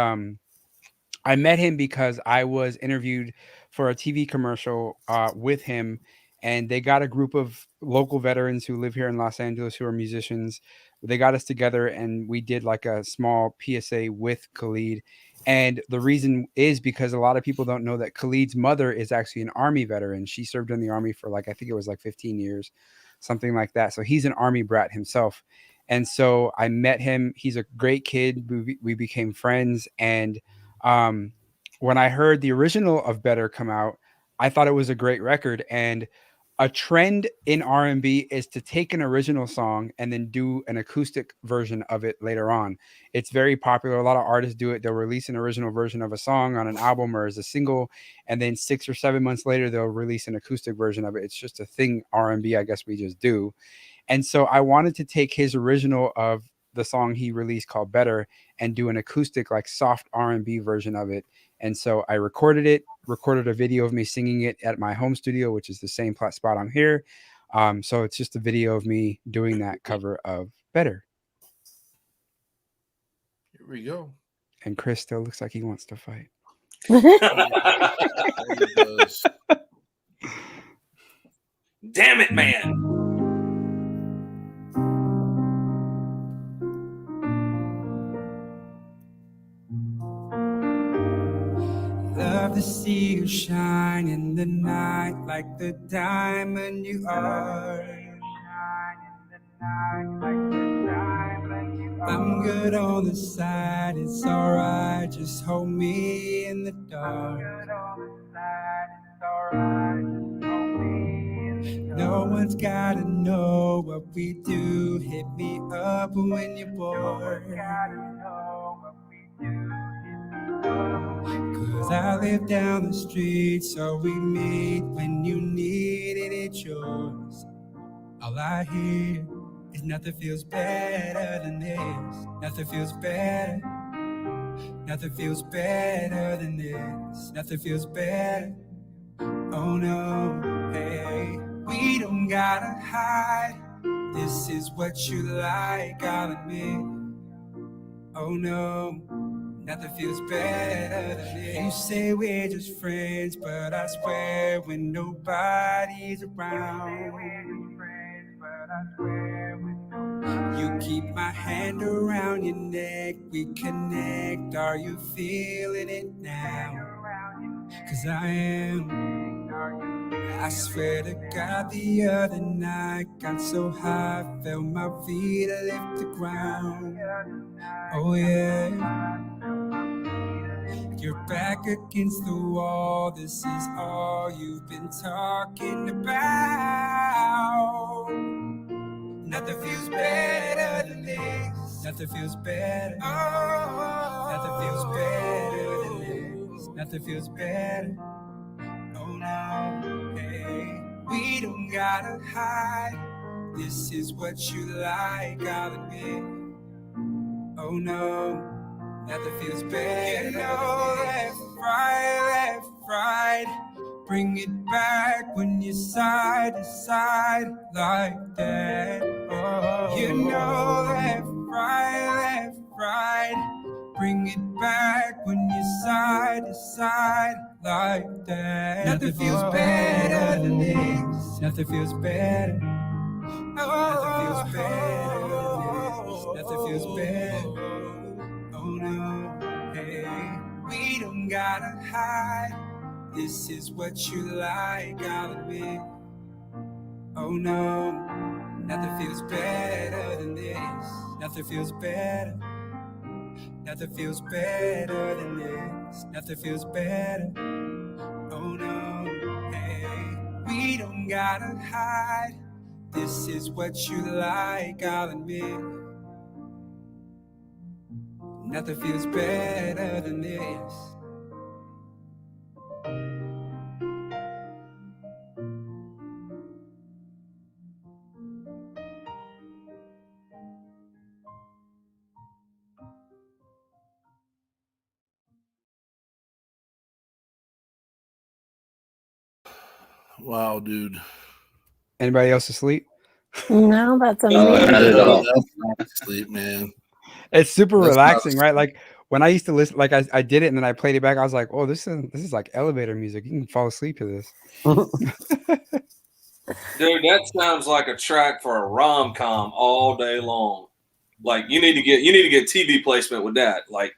I met him because I was interviewed for a TV commercial with him, and they got a group of local veterans who live here in Los Angeles who are musicians. They got us together and we did like a small PSA with Khalid. And the reason is because a lot of people don't know that Khalid's mother is actually an Army veteran. She served in the Army for I think it was 15 years, something like that. So he's an Army brat himself. And so I met him. He's a great kid. We became friends. And when I heard the original of Better come out, I thought it was a great record. And a trend in R&B is to take an original song and then do an acoustic version of it later on. It's very popular. A lot of artists do it. They'll release an original version of a song on an album or as a single, and then 6 or 7 months later, they'll release an acoustic version of it. It's just a thing R&B, I guess we just do. And so I wanted to take his original of the song he released called Better and do an acoustic, soft R&B version of it. And so I recorded a video of me singing it at my home studio, which is the same spot I'm here. So it's just a video of me doing that cover of Better. Here we go. And Chris still looks like he wants to fight. Damn it, man. Love to see you shine in the night like the diamond you are. I'm good on the side, it's alright, just hold me in the dark. No one's gotta know what we do, hit me up when you're bored. Cause I live down the street, so we meet when you need it, it's yours. All I hear is nothing feels better than this. Nothing feels better. Nothing feels better than this. Nothing feels better. Oh no. Hey, we don't gotta hide. This is what you like, I'll admit. Oh no, nothing feels better than this. You say we're just friends, but I swear when nobody's around, you keep my hand around your neck, we connect. Are you feeling it now? 'Cause I am. I swear to God, the other night got so high, felt my feet lift the ground. Oh yeah, you're back against the wall. This is all you've been talking about. Nothing feels better than this. Nothing feels better. Oh, nothing feels better than this. Nothing feels better. Oh no, hey, we don't gotta hide. This is what you like, I'll admit. Oh no, nothing feels better. You know, left, right. Bring it back when you're side to side like that. Oh, you know, left, right. Bring it back when you're side to side like that. Nothing feels better than this. Nothing feels better. Nothing feels better than this. Nothing feels better. Oh no, hey, we don't gotta hide. This is what you like, I'll admit. Oh no, nothing feels better than this. Nothing feels better. Nothing feels better than this. Nothing feels better. Oh no, hey, we don't gotta hide. This is what you like, I'll admit. Nothing feels better than this. Wow, dude. Anybody else asleep? No, that's not at amazing. all. Sleep, man. It's super That's relaxing, not- right? Like when I used to listen, like I did it and then I played it back. I was like, oh, this is like elevator music. You can fall asleep to this. Dude, that sounds like a track for a rom-com all day long. Like you need to get TV placement with that. Like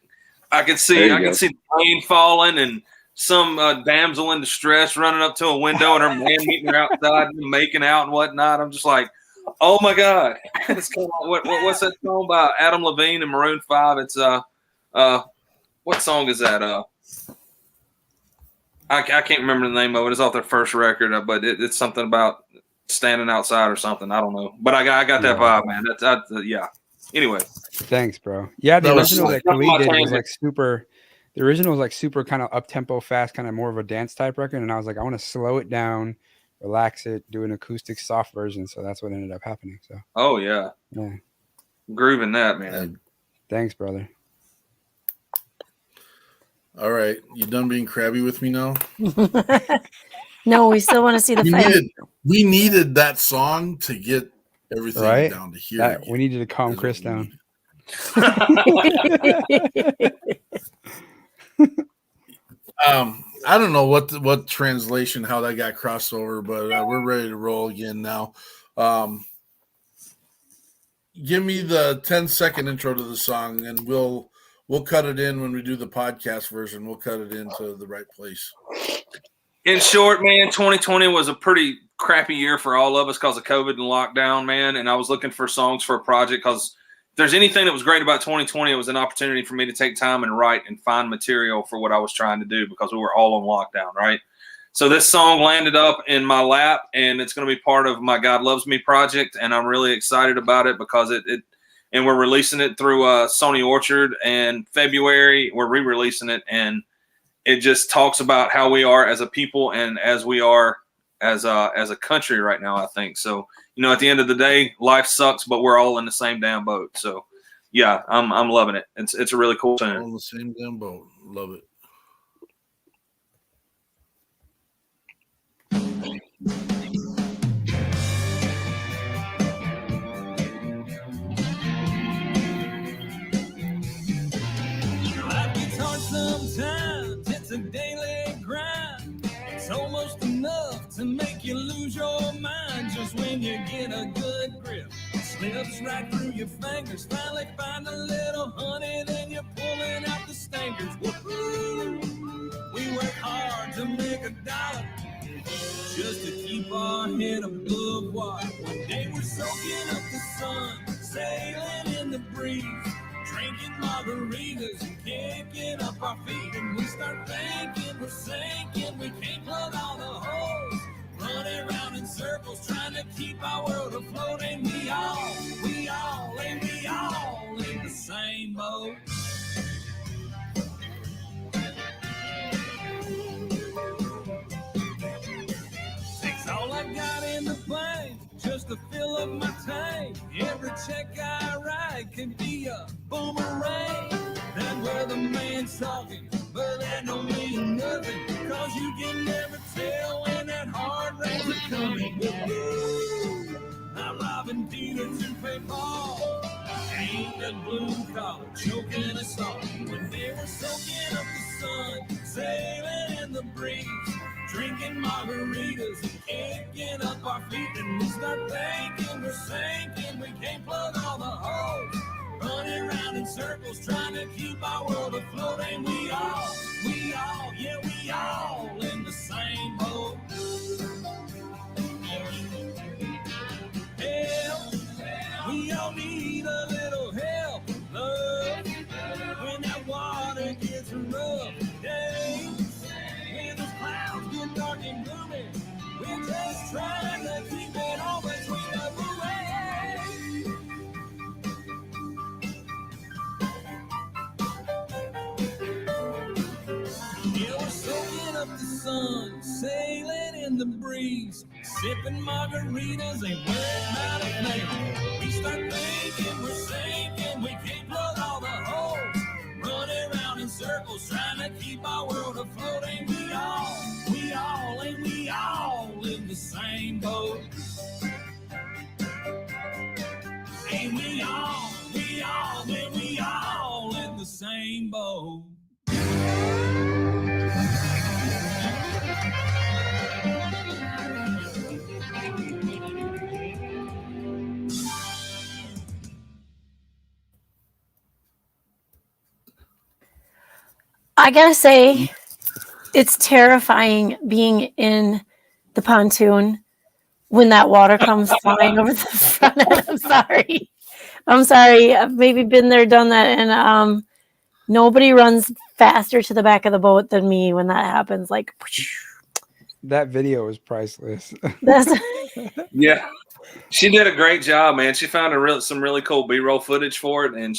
I can see the rain falling and some damsel in distress running up to a window and her man meeting her outside and making out and whatnot. I'm just like, oh my god! It's kind of, what's that song by Adam Levine and Maroon 5? It's what song is that? I can't remember the name of it. It's off their first record, but it's something about standing outside or something. I don't know, but I got that vibe, man. That's yeah. Anyway, thanks, bro. Yeah, the That was original sick. that Khalid did was like super. The original was like super kind of up tempo, fast, kind of more of a dance type record, and I was like, I want to slow it down, relax it, do an acoustic soft version. So that's what ended up happening. So. Oh yeah, grooving that, man. Thanks, brother. All right, you done being crabby with me now? No, we still want to see the fight. We needed that song to get everything Right? down to here. We needed to calm Chris down. I don't know what translation, how that got crossed over, but we're ready to roll again now. Give me the 10-second intro to the song, and we'll cut it in when we do the podcast version. We'll cut it into the right place. In short, man, 2020 was a pretty crappy year for all of us because of COVID and lockdown, man. And I was looking for songs for a project because if there's anything that was great about 2020, it was an opportunity for me to take time and write and find material for what I was trying to do because we were all on lockdown, right? So this song landed up in my lap, and it's going to be part of my God Loves Me project, and I'm really excited about it because and we're releasing it through Sony Orchard, and February we're re-releasing it, and it just talks about how we are as a people and as we are as a country right now, I think. So, at the end of the day, life sucks, but we're all in the same damn boat. So, yeah, I'm loving it. It's a really cool tune. All in the same damn boat. Love it. Life gets hard sometimes, it's a daily grind. It's almost enough to make you lose your mind. Just when you get a good grip, it slips right through your fingers. Finally find a little honey, then you're pulling out the stinkers. Woo-hoo! We work hard to make a dollar, just to keep our head above water. One day we're soaking up the sun, sailing in the breeze, drinking margaritas and kicking up our feet. And we start thinking we're sinking, we can't plug all the holes, running around in circles trying to keep our world afloat. And we all in the same boat. Takes all I got in the bank just to fill up my tank. Every check I write can be a boomerang. That's where the man's talking, but that don't mean nothing, cause you can never tell when that hard rain's a coming. Woo-hoo! I'm robbing Peter to pay Paul. Ain't that blue collar choking us all. When they were soaking up the sun, sailing in the breeze, drinking margaritas and kicking up our feet. And we start thinking we're sinking, we can't plug all the holes, running around in circles trying to keep our world afloat. And we all in the same boat. Help, we all need a little help, love, when that water gets rough. Days when those clouds get dark and gloomy, we're just trying to keep it all between the buoys. Yeah, we're soaking up the sun, sailing in the breeze, sipping margaritas, ain't worried about a thing. We start thinking we're sinking, we can't plug all the holes, running around in circles trying to keep our world afloat. Ain't we all in the same boat. Ain't we all in the same boat. I gotta say, it's terrifying being in the pontoon when that water comes flying over the front end. I'm sorry. I've maybe been there, done that, and nobody runs faster to the back of the boat than me when that happens. Like, that video is priceless. Yeah, she did a great job, man. She found some really cool B-roll footage for it, and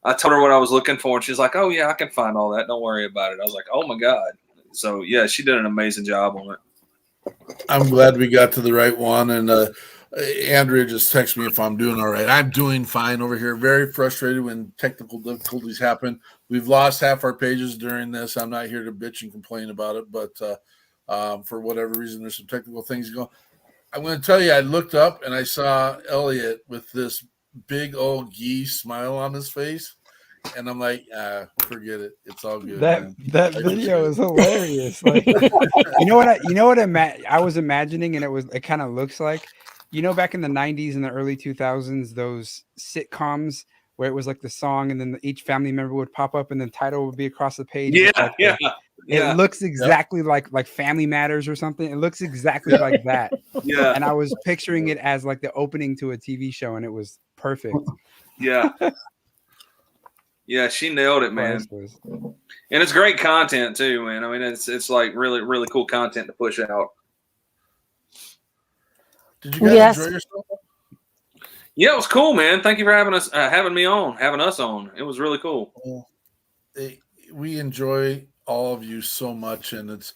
I told her what I was looking for, and she's like, "Oh yeah, I can find all that. Don't worry about it." I was like, "Oh my god!" So yeah, she did an amazing job on it. I'm glad we got to the right one. And Andrea just texted me if I'm doing all right. I'm doing fine over here. Very frustrated when technical difficulties happen. We've lost half our pages during this. I'm not here to bitch and complain about it, but for whatever reason, there's some technical things going. I'm going to tell you, I looked up and I saw Elliot with this big old geese smile on his face, and I'm like, forget it, it's all good. That video is hilarious. Like, you know what I was imagining, and it kind of looks like, back in the 90s and the early 2000s, those sitcoms where it was like the song and then each family member would pop up and the title would be across the page. It looks exactly like Family Matters or something. It looks exactly like that. Yeah. And I was picturing it as like the opening to a TV show, and it was perfect. Yeah. Yeah, she nailed it, man. And it's great content too, man. I mean, it's like really, really cool content to push out. Did you guys enjoy yourself? Yeah, it was cool, man. Thank you for having us on. It was really cool. We enjoy all of you so much, and it's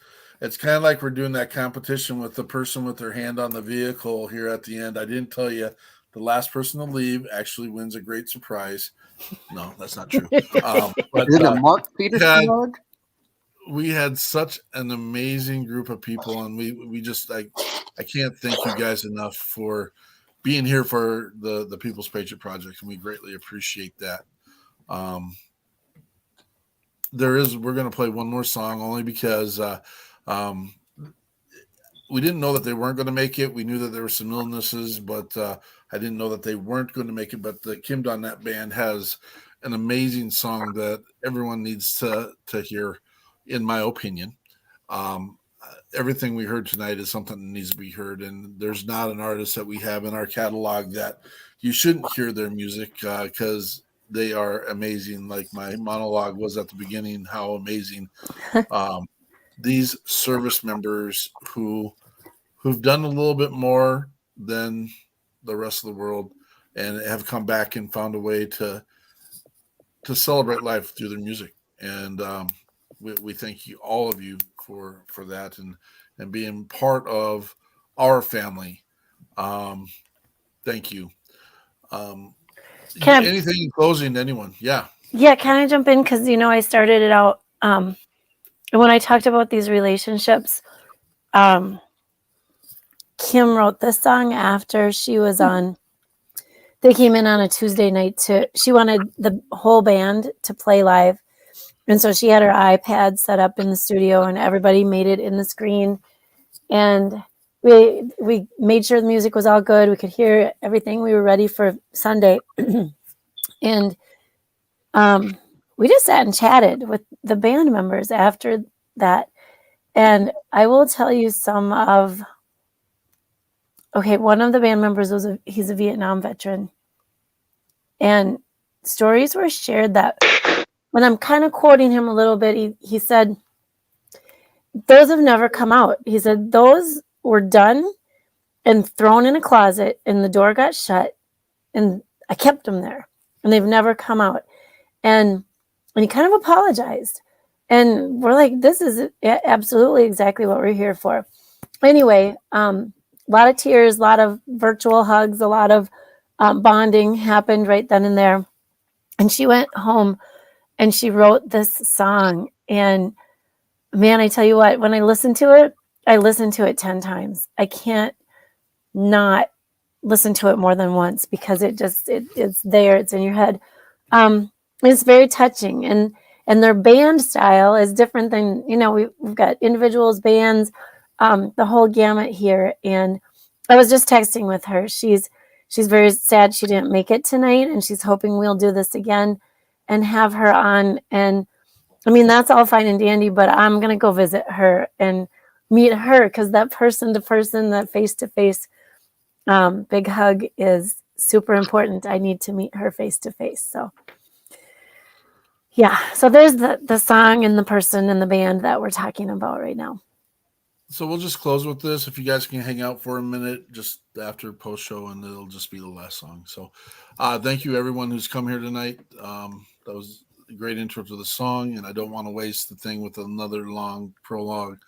kind of like we're doing that competition with the person with their hand on the vehicle here at the end. I didn't tell you, the last person to leave actually wins a great surprise. No, that's not true. But is it Mark Peterson? We had such an amazing group of people, and we just like I can't thank you guys enough for being here for the People's Patriot Project, and we greatly appreciate that. We're going to play one more song only because we didn't know that they weren't going to make it. We knew that there were some illnesses, but I didn't know that they weren't going to make it. But the Kim Donette Band has an amazing song that everyone needs to hear, in my opinion. Everything we heard tonight is something that needs to be heard, and there's not an artist that we have in our catalog that you shouldn't hear their music because they are amazing. Like my monologue was at the beginning, how amazing these service members who've done a little bit more than the rest of the world and have come back and found a way to celebrate life through their music. And we thank you, all of you, for that and being part of our family. Thank you. Anything in closing, anyone? Yeah. Yeah, can I jump in? Because, I started it out. When I talked about these relationships, Kim wrote this song after she was on. They came in on a Tuesday night she wanted the whole band to play live. And so she had her iPad set up in the studio and everybody made it in the screen. And we made sure the music was all good. We could hear everything. We were ready for Sunday. And we just sat and chatted with the band members after that. And I will tell you one of the band members he's a Vietnam veteran. And stories were shared that, when I'm kind of quoting him a little bit, he said, those have never come out. He said, those were done and thrown in a closet and the door got shut and I kept them there and they've never come out. And he kind of apologized. And we're like, this is absolutely exactly what we're here for. Anyway, a lot of tears, a lot of virtual hugs, a lot of bonding happened right then and there. And she went home and she wrote this song. And man, I tell you what, when I listen to it 10 times. I can't not listen to it more than once because it's there. It's in your head. It's very touching. And their band style is different than, we've got individuals, bands, the whole gamut here. And I was just texting with her. She's very sad she didn't make it tonight. And she's hoping we'll do this again and have her on. And I mean, that's all fine and dandy, but I'm going to go visit her and meet her because that person to person, that face to face big hug is super important. I need to meet her face to face. So yeah, so there's the song and the person and the band that we're talking about right now. So we'll just close with this. If you guys can hang out for a minute just after post show, and it'll just be the last song. So thank you everyone who's come here tonight. That was a great intro to the song, and I don't want to waste the thing with another long prologue.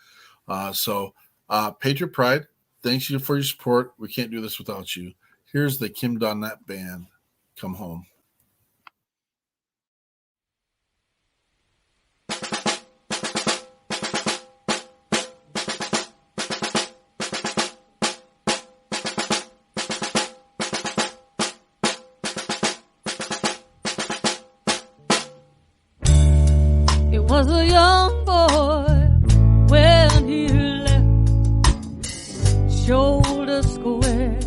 Patriot Pride, thanks you for your support. We can't do this without you. Here's the Kim Donette Band, Come Home. Was a young boy when he left, shoulder square,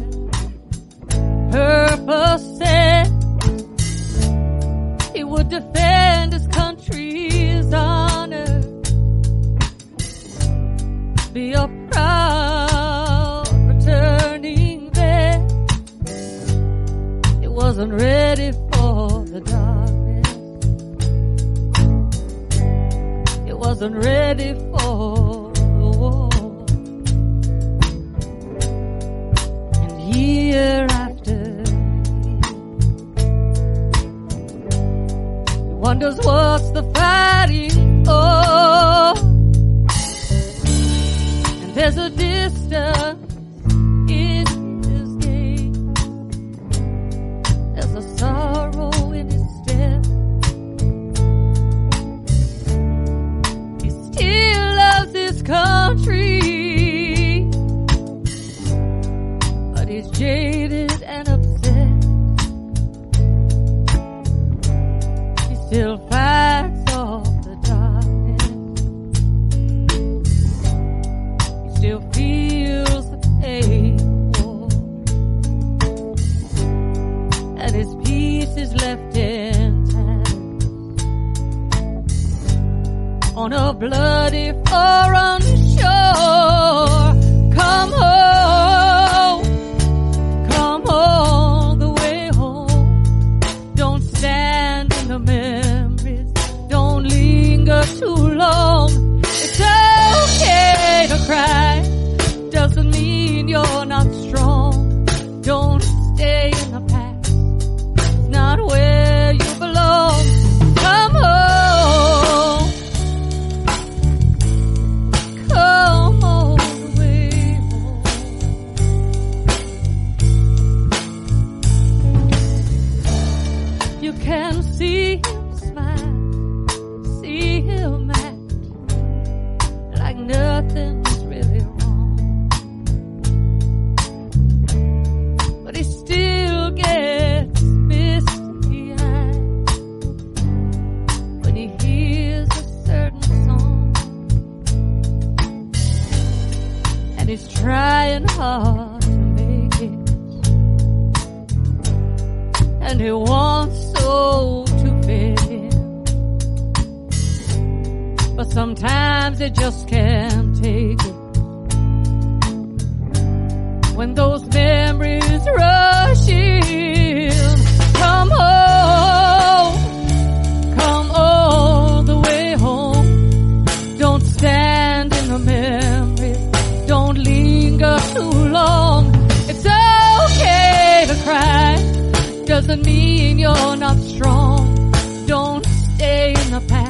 purpose set. He would defend his country's honor, be a proud returning vet. He wasn't ready for the dark. Wasn't ready for the war. And year after, he wonders what's the fighting for. And there's a distance in his gait, there's a sorrow in his step. Country, on a bloody foreign shore. Come home, come all the way home. Don't stand in the memories, don't linger too long. It's okay to cry, doesn't mean you're not strong. Don't stay in the past, it's not where you belong. Come home, come all the way home. You can see him smile, see him act like nothing's really wrong, but he still gets misty-eyed when he hears a certain song, and he's trying hard to make it, and he wants so to fit in, but sometimes he just can't take it. When those memories rush in, come home, come all the way home. Don't stand in the memories, don't linger too long. It's okay to cry, doesn't mean you're not strong. Don't stay in the past,